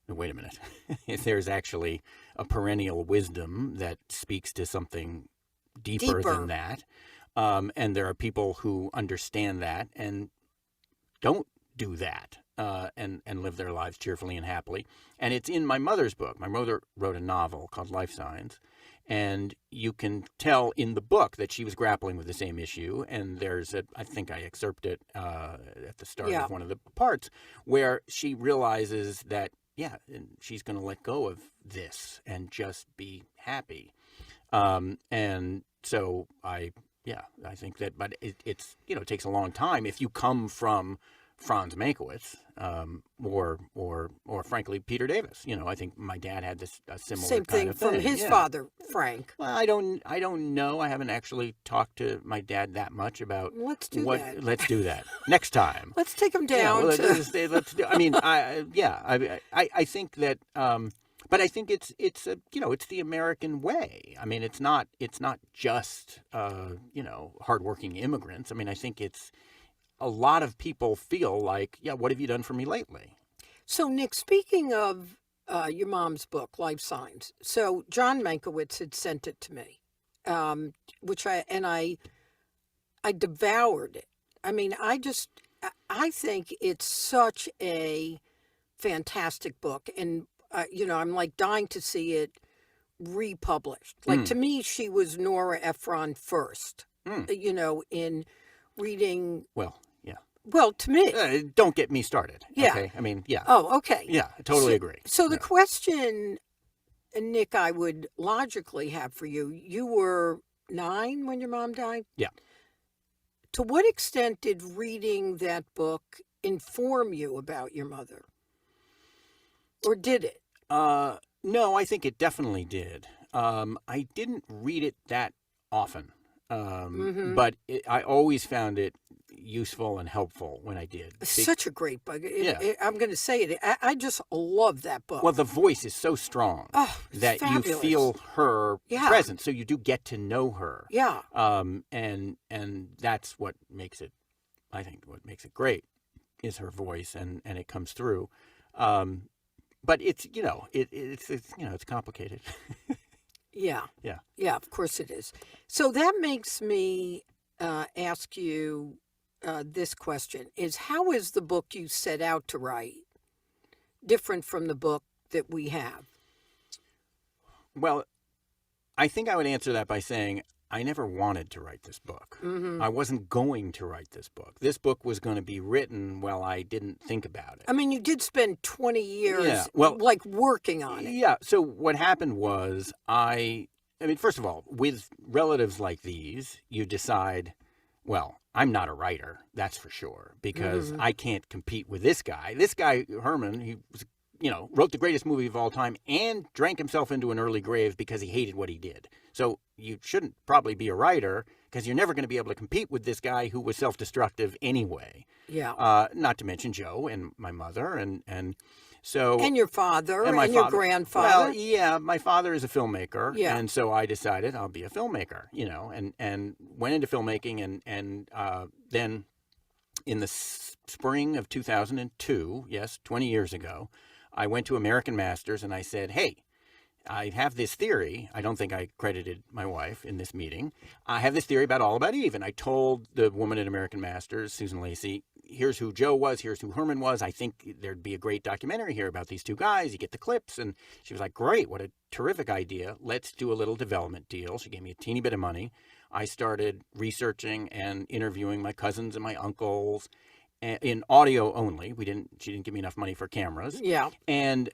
S2: no, wait a minute, if there's actually a perennial wisdom that speaks to something deeper than that. And there are people who understand that and don't do that and live their lives cheerfully and happily. And it's in my mother's book. My mother wrote a novel called Life Signs. And you can tell in the book that she was grappling with the same issue. And I think I excerpt it at the start of one of the parts, where she realizes that, and she's going to let go of this and just be happy. And so I think that, but it's it takes a long time if you come from Franz Mankiewicz, or frankly Peter Davis. I think my dad had a similar
S1: same
S2: kind of
S1: thing
S2: thing
S1: from his father, Frank.
S2: Well, I don't know. I haven't actually talked to my dad that much about.
S1: Let's do that.
S2: Let's do that next time.
S1: Let's take him down.
S2: Let's do. I mean, I think that. But I think it's it's the American way. I mean, it's not just hardworking immigrants. I mean, I think it's a lot of people feel like, what have you done for me lately?
S1: So, Nick, speaking of your mom's book, Life Signs, so John Mankiewicz had sent it to me, which I devoured it. I mean, I think it's such a fantastic book, and I'm like dying to see it republished. Like, to me, she was Nora Ephron first, in reading. Well, to me.
S2: Don't get me started.
S1: Yeah.
S2: Okay? I mean, yeah.
S1: Oh, okay.
S2: Yeah, I totally agree.
S1: So the question, Nick, I would logically have for you, you were 9 when your mom died?
S2: Yeah.
S1: To what extent did reading that book inform you about your mother? Or did it?
S2: No, I think it definitely did. I didn't read it that often, but I always found it useful and helpful when I did.
S1: Such a great book.
S2: Yeah.
S1: I'm going to say it. I just love that book.
S2: Well, the voice is so strong
S1: It's
S2: that you
S1: fabulous.
S2: feel her
S1: Yeah.
S2: presence, so you do get to know her.
S1: Yeah.
S2: And that's what makes it, I think, what makes it great is her voice, and it comes through. But it's, it's complicated.
S1: Yeah.
S2: Yeah.
S1: Yeah, of course it is. So that makes me ask you this question is how is the book you set out to write different from the book that we have?
S2: Well, I think I would answer that by saying I never wanted to write this book.
S1: Mm-hmm.
S2: I wasn't going to write this book. This book was going to be written while I didn't think about it.
S1: I mean, you did spend 20 years
S2: Yeah, well,
S1: like working on it.
S2: Yeah. So what happened was I mean, first of all, with relatives like these, you decide, well, I'm not a writer, that's for sure, because I can't compete with this guy. This guy, Herman, he was, wrote the greatest movie of all time and drank himself into an early grave because he hated what he did. So you shouldn't probably be a writer because you're never going to be able to compete with this guy who was self-destructive anyway.
S1: Yeah.
S2: Not to mention Joe and my mother and so
S1: And your father and,
S2: my
S1: your
S2: father.
S1: grandfather.
S2: Well, yeah, my father is a filmmaker,
S1: Yeah.
S2: and so I decided I'll be a filmmaker, and went into filmmaking, and then in the spring of 2002, yes, 20 years ago, I went to American Masters and I said, hey, I have this theory. I don't think I credited my wife in this meeting. I have this theory about All About Eve. And I told the woman at American Masters, Susan Lacey, here's who Joe was, here's who Herman was. I think there'd be a great documentary here about these two guys. You get the clips. And she was like, great, what a terrific idea. Let's do a little development deal. She gave me a teeny bit of money. I started researching and interviewing my cousins and my uncles in audio only. She didn't give me enough money for cameras.
S1: Yeah.
S2: And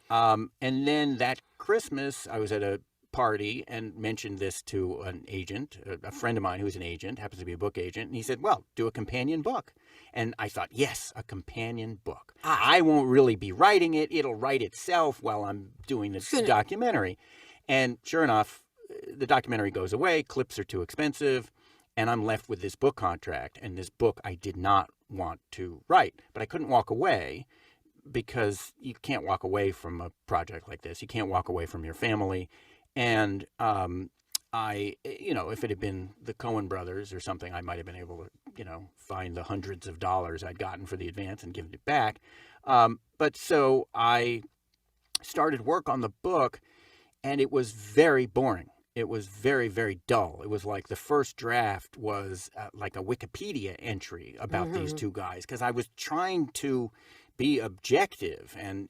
S2: then that Christmas, I was at a party and mentioned this to an agent, a friend of mine who's an agent, happens to be a book agent. And he said, well, do a companion book. And I thought, yes, a companion book. I won't really be writing it. It'll write itself while I'm doing this documentary. And sure enough, the documentary goes away. Clips are too expensive. And I'm left with this book contract. And this book I did not want to write. But I couldn't walk away because you can't walk away from a project like this. You can't walk away from your family. And if it had been the Coen brothers or something, I might have been able to, find the hundreds of dollars I'd gotten for the advance and given it back. But so I started work on the book, and it was very boring. It was very, very dull. It was like the first draft was like a Wikipedia entry about these two guys, because I was trying to be objective and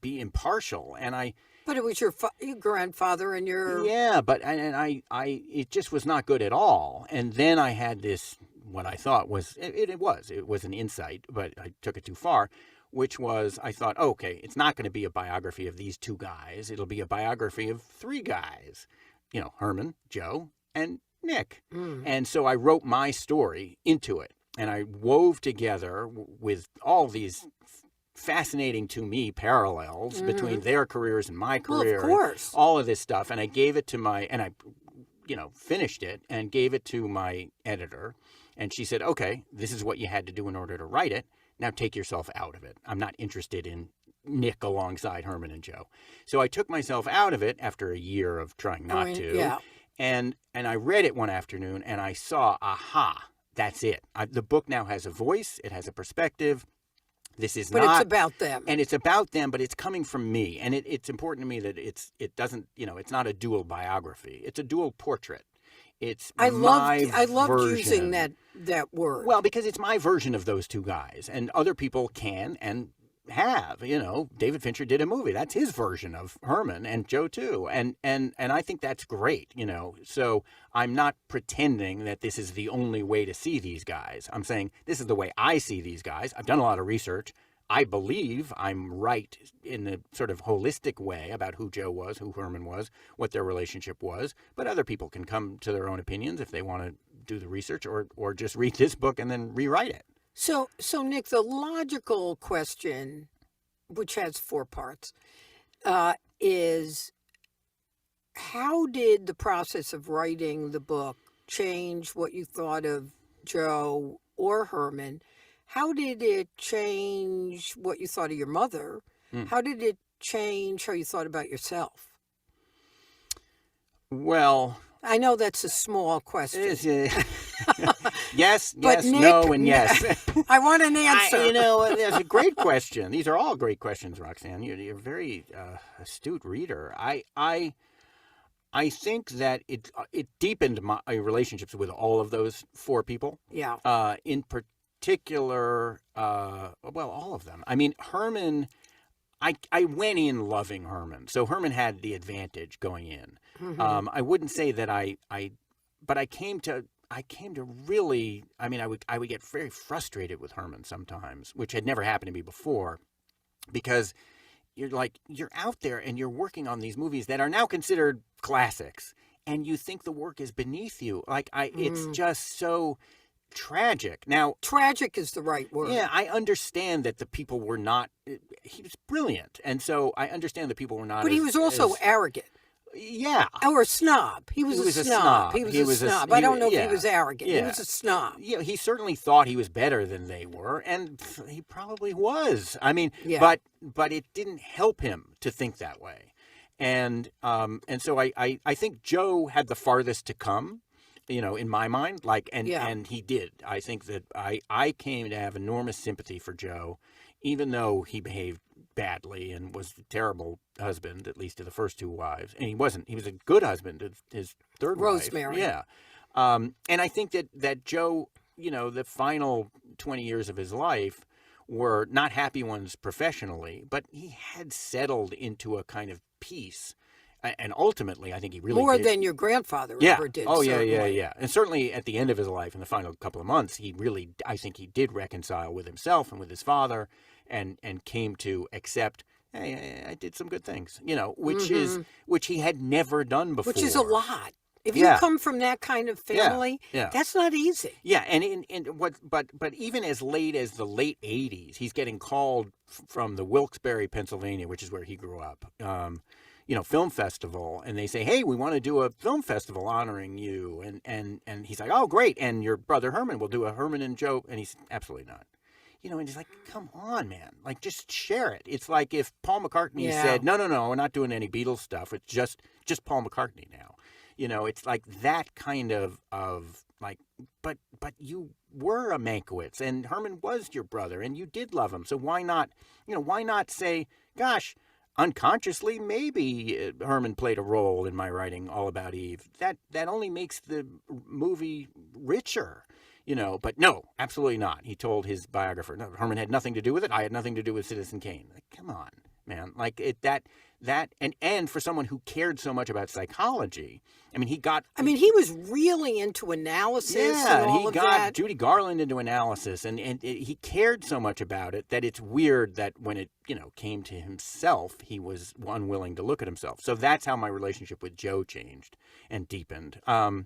S2: be impartial. And
S1: But it was your grandfather and your...
S2: Yeah, but it just was not good at all. And then I had this, what I thought was, it was an insight, but I took it too far, which was, I thought, okay, it's not going to be a biography of these two guys. It'll be a biography of three guys, Herman, Joe, and Nick. And so I wrote my story into it, and I wove together with all these fascinating to me parallels between their careers and my career.
S1: Well, of course.
S2: All of this stuff. And I gave it to I finished it and gave it to my editor. And she said, okay, this is what you had to do in order to write it. Now take yourself out of it. I'm not interested in Nick alongside Herman and Joe. So I took myself out of it after a year of trying not to.
S1: Yeah.
S2: And I read it one afternoon and I saw, aha, that's it. The book now has a voice. It has a perspective. This is
S1: But
S2: not,
S1: it's about them.
S2: And it's about them, but it's coming from me. And it's important to me that it doesn't, it's not a dual biography. It's a dual portrait. It's
S1: I loved
S2: version.
S1: using that word.
S2: Well, because it's my version of those two guys, and other people can and have. David Fincher did a movie. That's his version of Herman, and Joe too. And I think that's great. So I'm not pretending that this is the only way to see these guys. I'm saying this is the way I see these guys. I've done a lot of research. I believe I'm right in a sort of holistic way about who Joe was, who Herman was, what their relationship was. But other people can come to their own opinions if they want to do the research or just read this book and then rewrite it.
S1: So Nick, the logical question, which has 4 parts, is how did the process of writing the book change what you thought of Joe or Herman, how did it change what you thought of your mother?
S2: Mm.
S1: How did it change how you thought about yourself?
S2: Well,
S1: I know that's a small question,
S2: yes,
S1: but
S2: yes,
S1: Nick,
S2: no, and yes.
S1: I want an answer.
S2: That's a great question. These are all great questions, Roxanne. You're a very astute reader. I think that it deepened my relationships with all of those four people.
S1: Yeah.
S2: In particular, well, all of them. I mean, Herman. I went in loving Herman, so Herman had the advantage going in.
S1: Mm-hmm.
S2: I wouldn't say that but I came to really. I mean, I would get very frustrated with Herman sometimes, which had never happened to me before, because you're out there and you're working on these movies that are now considered classics, and you think the work is beneath you. It's just so tragic. Now,
S1: tragic is the right word.
S2: yeah, I understand that the people were not. He was brilliant, and so I understand that people were not.
S1: But he was also arrogant.
S2: Yeah.
S1: Or a snob. He was a snob. He was a snob. I don't know if he was arrogant.
S2: Yeah.
S1: He was a snob.
S2: Yeah, he certainly thought he was better than they were, and he probably was. I mean,
S1: Yeah.
S2: but it didn't help him to think that way, and so I think Joe had the farthest to come, in my mind, and he did. I think that I came to have enormous sympathy for Joe, even though he behaved badly and was a terrible husband, at least to the first two wives. And he wasn't. He was a good husband to his third
S1: Rosemary.
S2: wife. Yeah. And I think that Joe, the final 20 years of his life were not happy ones professionally, but he had settled into a kind of peace. And ultimately, I think he really
S1: more
S2: did.
S1: than your grandfather ever did.
S2: Oh,
S1: certainly.
S2: yeah. And certainly at the end of his life, in the final couple of months, I think he did reconcile with himself and with his father, and came to accept, hey, I did some good things, which he had never done before.
S1: Which is a lot. If you come from that kind of family, that's not easy.
S2: Yeah, but even as late as the late 80s, he's getting called from the Wilkes-Barre, Pennsylvania, which is where he grew up. Film festival, and they say, hey, we want to do a film festival honoring you, and he's like, oh, great, and your brother Herman will do a Herman and Joe, and he's absolutely not. And he's like, come on, man, just share it. It's like if Paul McCartney said, no, we're not doing any Beatles stuff, it's just Paul McCartney now. It's like that kind of but you were a Mankiewicz, and Herman was your brother, and you did love him, so why not say, gosh, unconsciously, maybe Herman played a role in my writing All About Eve. That only makes the movie richer, But no, absolutely not. He told his biographer, no, Herman had nothing to do with it. I had nothing to do with Citizen Kane. Come on, man. And for someone who cared so much about psychology, he
S1: was really into analysis.
S2: Yeah,
S1: and
S2: he got
S1: that.
S2: Judy Garland into analysis, and he cared so much about it that it's weird that when it came to himself, he was unwilling to look at himself. So that's how my relationship with Joe changed and deepened. And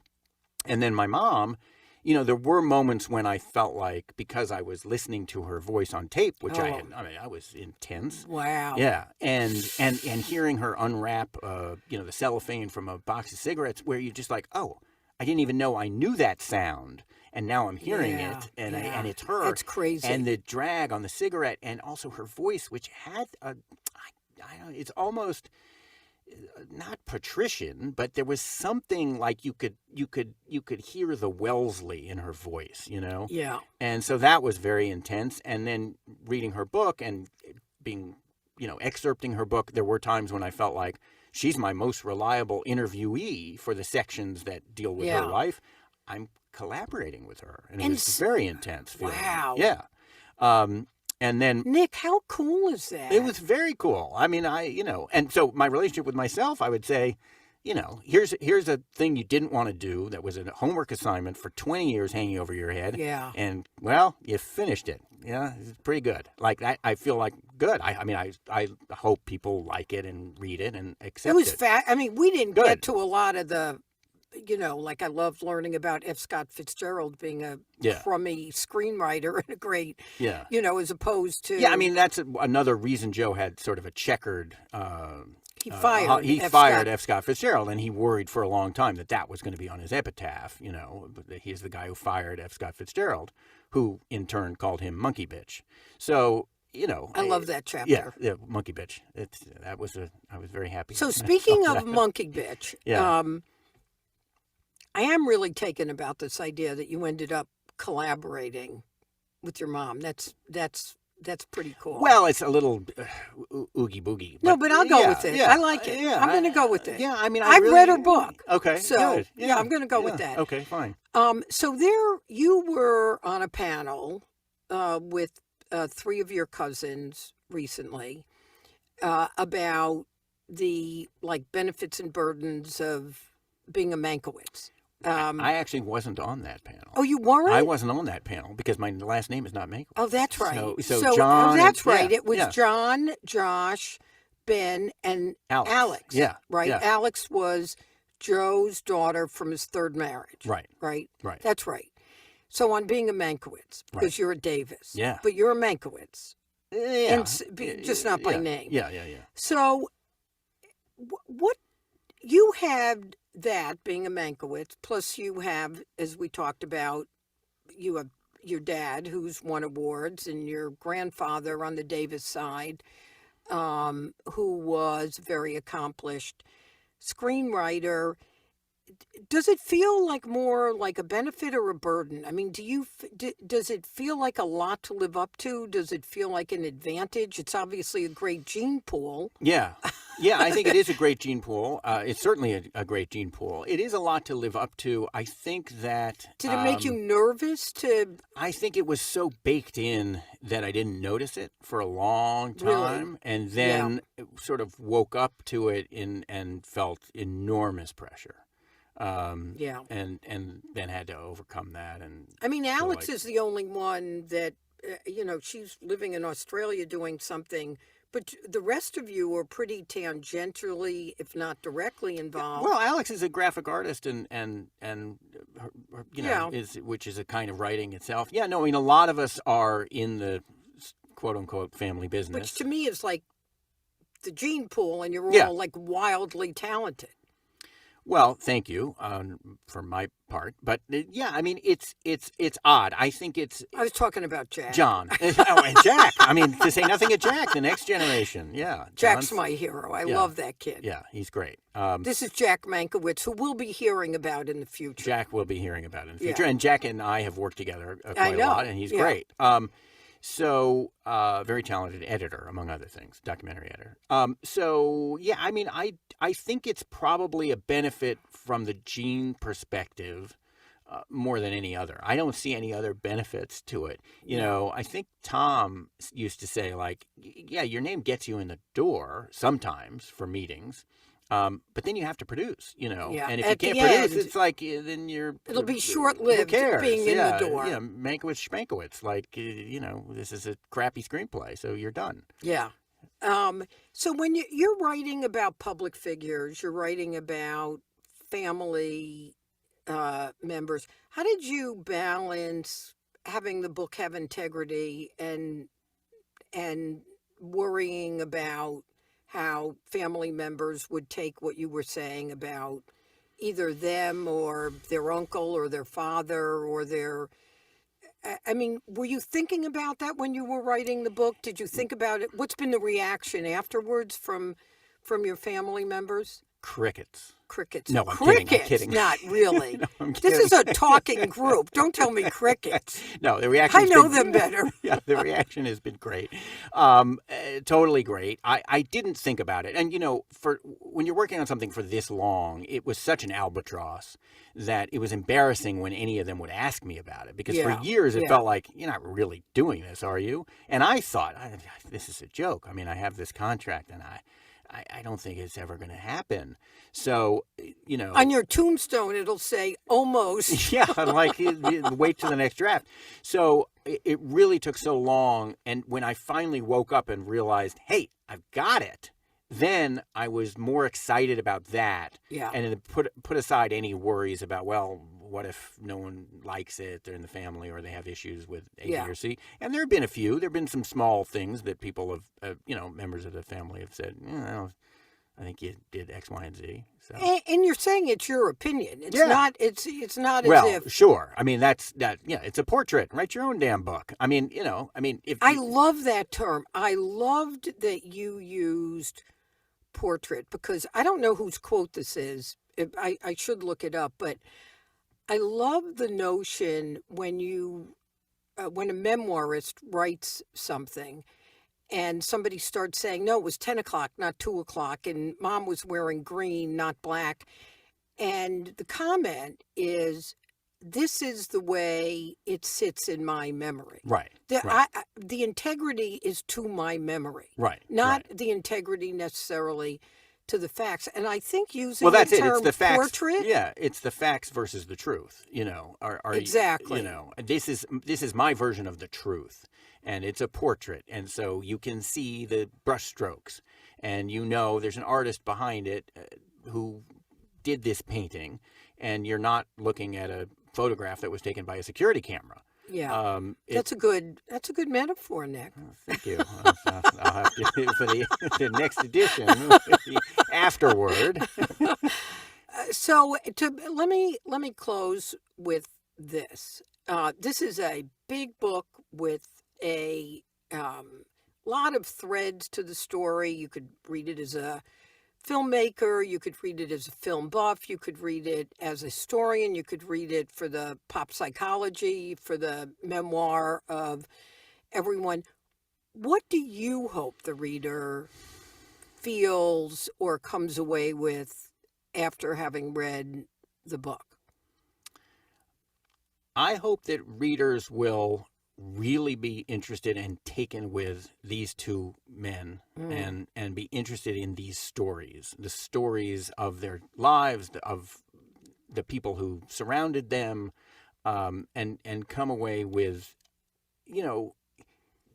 S2: then my mom, there were moments when I felt like, because I was listening to her voice on tape, which I was intense.
S1: Wow.
S2: Yeah. And hearing her unwrap, the cellophane from a box of cigarettes, where you're just like, oh, I didn't even know I knew that sound. And now I'm hearing it, and it's her.
S1: That's crazy.
S2: And the drag on the cigarette, and also her voice, which had it's almost not patrician, but there was something like you could hear the Wellesley in her voice,
S1: Yeah.
S2: And so that was very intense. And then reading her book and being, excerpting her book, there were times when I felt like she's my most reliable interviewee for the sections that deal with her life. I'm collaborating with her, and it was very intense feeling.
S1: Wow.
S2: Yeah. And then,
S1: Nick, how cool is that?
S2: It was very cool. And so my relationship with myself, I would say, here's a thing you didn't want to do that was a homework assignment for 20 years hanging over your head.
S1: Yeah.
S2: And, well, you finished it. Yeah, it's pretty good. Like that, I feel like good. I hope people like it and read it and accept it.
S1: It was we didn't get to a lot of the, I loved learning about F. Scott Fitzgerald being a crummy screenwriter and a great, as opposed to...
S2: Yeah, that's another reason Joe had sort of a checkered
S1: He fired
S2: he
S1: F.
S2: fired
S1: Scott.
S2: F. Scott Fitzgerald, and he worried for a long time that that was going to be on his epitaph. He's the guy who fired F. Scott Fitzgerald, who in turn called him Monkey Bitch. So
S1: I love that chapter.
S2: Yeah, Monkey Bitch. I was very happy.
S1: So speaking of Monkey Bitch,
S2: Yeah.
S1: I am really taken about this idea that you ended up collaborating with your mom. That's pretty cool.
S2: Well, it's a little oogie boogie.
S1: No, but I'll go with it.
S2: Yeah,
S1: I like it. I'm going to go with it.
S2: Yeah, I mean,
S1: I've
S2: really,
S1: read her book.
S2: Okay,
S1: So,
S2: good.
S1: yeah, I'm going to go with that.
S2: Okay, fine.
S1: So there you were on a panel with 3 of your cousins recently about the benefits and burdens of being a Mankiewicz.
S2: I actually wasn't on that panel.
S1: Oh, you weren't?
S2: I wasn't on that panel because my last name is not Mankiewicz.
S1: Oh, that's right.
S2: So John.
S1: That's right.
S2: Yeah,
S1: It was John, Josh, Ben, and Alex.
S2: Yeah.
S1: Right?
S2: Yeah.
S1: Alex was Joe's daughter from his 3rd marriage.
S2: Right.
S1: Right?
S2: Right.
S1: That's right. So on being a Mankiewicz, because you're a Davis.
S2: Yeah.
S1: But you're a Mankiewicz.
S2: Yeah.
S1: Just not by name.
S2: Yeah.
S1: So what you had that being a Mankiewicz, plus you have, as we talked about, you have your dad who's won awards and your grandfather on the Davis side, who was very accomplished screenwriter. Does it feel like more like a benefit or a burden? I mean, does it feel like a lot to live up to? Does it feel like an advantage? It's obviously a great gene pool.
S2: Yeah. I think it is a great gene pool. It's certainly a great gene pool. It is a lot to live up to. I think that...
S1: Did it make you nervous to...
S2: I think it was so baked in that I didn't notice it for a long time.
S1: Really?
S2: And then sort of woke up to it and felt enormous pressure. And then had to overcome that. And
S1: I mean, Alex is the only one that, she's living in Australia doing something, but the rest of you are pretty tangentially, if not directly involved.
S2: Well, Alex is a graphic artist and which is a kind of writing itself. Yeah, no, I mean, a lot of us are in the quote unquote family business.
S1: Which to me is like the gene pool, and you're all like wildly talented.
S2: Well, thank you for my part, but I mean it's odd. I think it's.
S1: I was talking about Jack.
S2: John. And Jack. I mean, to say nothing of Jack, the next generation. Yeah,
S1: Jack's my hero. I love that kid.
S2: Yeah, he's great.
S1: This is Jack Mankiewicz, who we'll be hearing about in the future.
S2: Jack will be hearing about in the future, and Jack and I have worked together quite a lot, and he's great. So, very talented editor, among other things, documentary editor. I mean, I think it's probably a benefit from the gene perspective more than any other. I don't see any other benefits to it. I think Tom used to say, your name gets you in the door sometimes for meetings. But then you have to produce, and if you can't produce, it's like then
S1: it'll be short-lived being in the door.
S2: Yeah, Mankiewicz schmankiewicz, this is a crappy screenplay, so you're done.
S1: Yeah. So when you're writing about public figures, you're writing about family members. How did you balance having the book have integrity and worrying about how family members would take what you were saying about either them or their uncle or their father or their... I mean, were you thinking about that when you were writing the book? Did you think about it? What's been the reaction afterwards from your family members?
S2: Crickets.
S1: No,
S2: I'm kidding.
S1: Not really.
S2: No, I'm
S1: this is a talking group. Don't tell me crickets.
S2: No, the reaction.
S1: I know them better.
S2: Yeah, the reaction has been great. Totally great. I didn't think about it. And, for when you're working on something for this long, it was such an albatross that it was embarrassing when any of them would ask me about it. Because for years it felt like, you're not really doing this, are you? And I thought, this is a joke. I mean, I have this contract and I don't think it's ever going to happen. So,
S1: on your tombstone, it'll say almost.
S2: Yeah, wait till the next draft. So it really took so long. And when I finally woke up and realized, hey, I've got it, then I was more excited about that. Yeah. And then put aside any worries about, well, what if no one likes it? They're in the family or they have issues with A, B, or C. And there have been a few. There have been some small things that people have, members of the family have said, I think you did X, Y, and Z. So.
S1: And you're saying it's your opinion. It's
S2: Yeah.
S1: not. It's not
S2: Well,
S1: as if.
S2: sure. I mean, that's that. Yeah, it's a portrait. Write your own damn book. I mean, if
S1: I love that term. I loved that you used portrait because I don't know whose quote this is. I should look it up, but I love the notion when when a memoirist writes something and somebody starts saying, no, it was 10 o'clock, not 2 o'clock, and mom was wearing green, not black. And the comment is, this is the way it sits in my memory.
S2: right,
S1: The integrity is to my memory,
S2: right,
S1: not
S2: right.
S1: the integrity necessarily to the facts. And I think using
S2: Well, that's
S1: the
S2: it. It's
S1: term
S2: the facts.
S1: portrait.
S2: Yeah, it's the facts versus the truth.
S1: Exactly.
S2: This is my version of the truth, and it's a portrait, and so you can see the brushstrokes, and there's an artist behind it who did this painting, and you're not looking at a photograph that was taken by a security camera.
S1: Yeah, that's a good metaphor, Nick.
S2: Thank you. I'll have to for the next edition, the afterword.
S1: So let me close with this. This is a big book with a lot of threads to the story. You could read it as a filmmaker, you could read it as a film buff, you could read it as a historian, you could read it for the pop psychology, for the memoir of everyone. What do you hope the reader feels or comes away with after having read the book?
S2: I hope that readers will really be interested and taken with these two men and be interested in these stories, the stories of their lives, of the people who surrounded them, and come away with,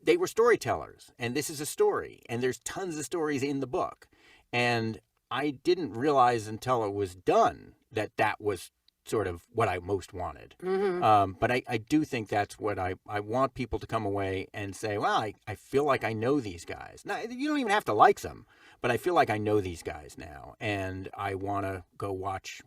S2: they were storytellers, and this is a story, and there's tons of stories in the book. And I didn't realize until it was done that was sort of what I most wanted. But I do think that's what I want people to come away and say, well, I feel like I know these guys. Now, you don't even have to like them, but I feel like I know these guys now, and I want to go watch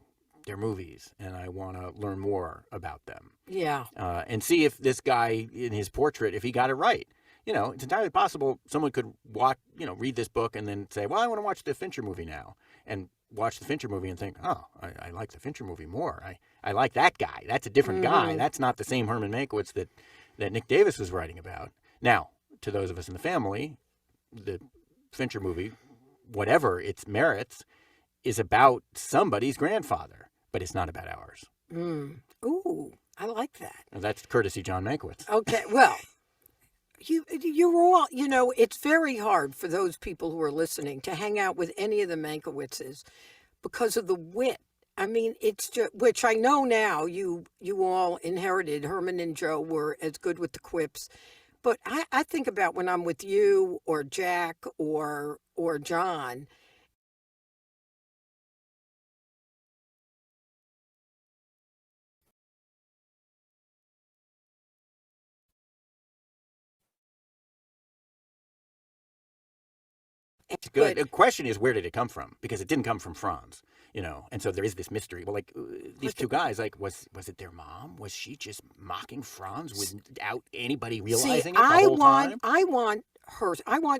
S2: their movies, and I want to learn more about them.
S1: Yeah.
S2: And see if this guy in his portrait, if he got it right. It's entirely possible someone could read this book and then say, well, I want to watch the Fincher movie now, and watch the Fincher movie and think, oh, I like the Fincher movie more. I like that guy. That's a different guy. That's not the same Herman Mankiewicz that Nick Davis was writing about. Now, to those of us in the family, the Fincher movie, whatever its merits, is about somebody's grandfather, but it's not about ours.
S1: Ooh, I like that.
S2: And that's courtesy John Mankiewicz.
S1: Okay, well, you're all, it's very hard for those people who are listening to hang out with any of the Mankiewiczes because of the wit. I mean, it's just, which I know now you all inherited. Herman and Joe were as good with the quips. But I think about when I'm with you or Jack or John.
S2: It's good. The question is, where did it come from? Because it didn't come from Franz, and so there is this mystery. Well, these two guys, was it their mom? Was she just mocking Franz without anybody realizing it the whole time?
S1: I want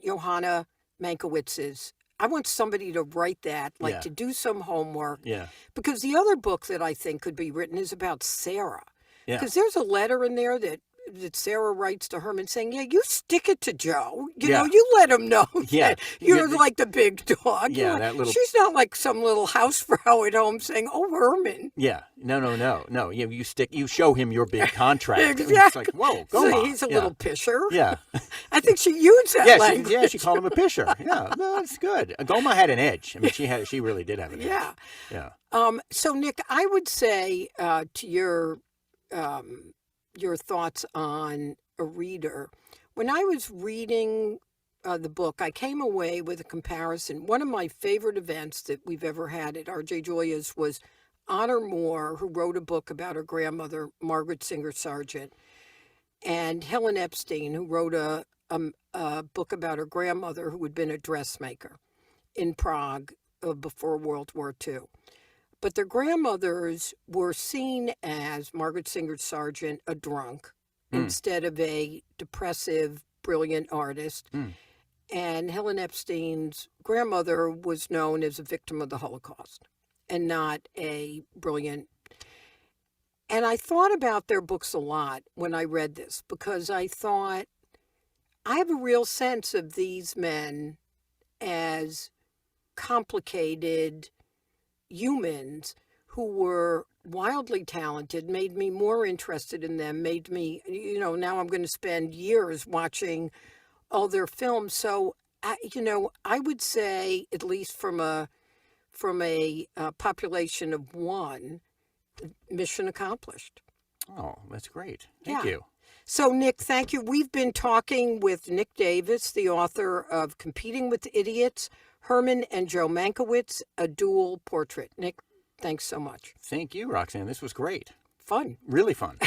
S1: Johanna Mankiewicz's. I want somebody to write that, to do some homework.
S2: Yeah.
S1: Because the other book that I think could be written is about Sarah.
S2: Yeah.
S1: Because there's a letter in there that Sarah writes to Herman saying, yeah, you stick it to Joe. You let him know that you're like the big dog.
S2: Yeah, that little...
S1: She's not like some little housefrau at home saying, oh, Herman.
S2: Yeah, no. You show him your big contract.
S1: Exactly.
S2: It's like, whoa, go on.
S1: So he's a little pisher.
S2: Yeah.
S1: I think she used that language.
S2: She called him a pisher. Yeah, no, that's good. Goma had an edge. I mean, she really did have an edge.
S1: Yeah. So, Nick, I would say to your thoughts on a reader. When I was reading the book, I came away with a comparison. One of my favorite events that we've ever had at R.J. Julia's was Honor Moore, who wrote a book about her grandmother, Margaret Singer Sargent, and Helen Epstein, who wrote a book about her grandmother, who had been a dressmaker in Prague before World War II. But their grandmothers were seen as Margaret Singer Sargent, a drunk, instead of a depressive, brilliant artist. And Helen Epstein's grandmother was known as a victim of the Holocaust and not a brilliant. And I thought about their books a lot when I read this, because I thought, I have a real sense of these men as complicated humans who were wildly talented, made me more interested in them, made me, now I'm going to spend years watching all their films. So, I would say, at least from a population of one, mission accomplished.
S2: Oh, that's great. Thank you.
S1: So, Nick, thank you. We've been talking with Nick Davis, the author of Competing with Idiots, Herman and Joe Mankiewicz, A Dual Portrait. Nick, thanks so much.
S2: Thank you, Roxanne. This was great.
S1: Fun.
S2: Really fun.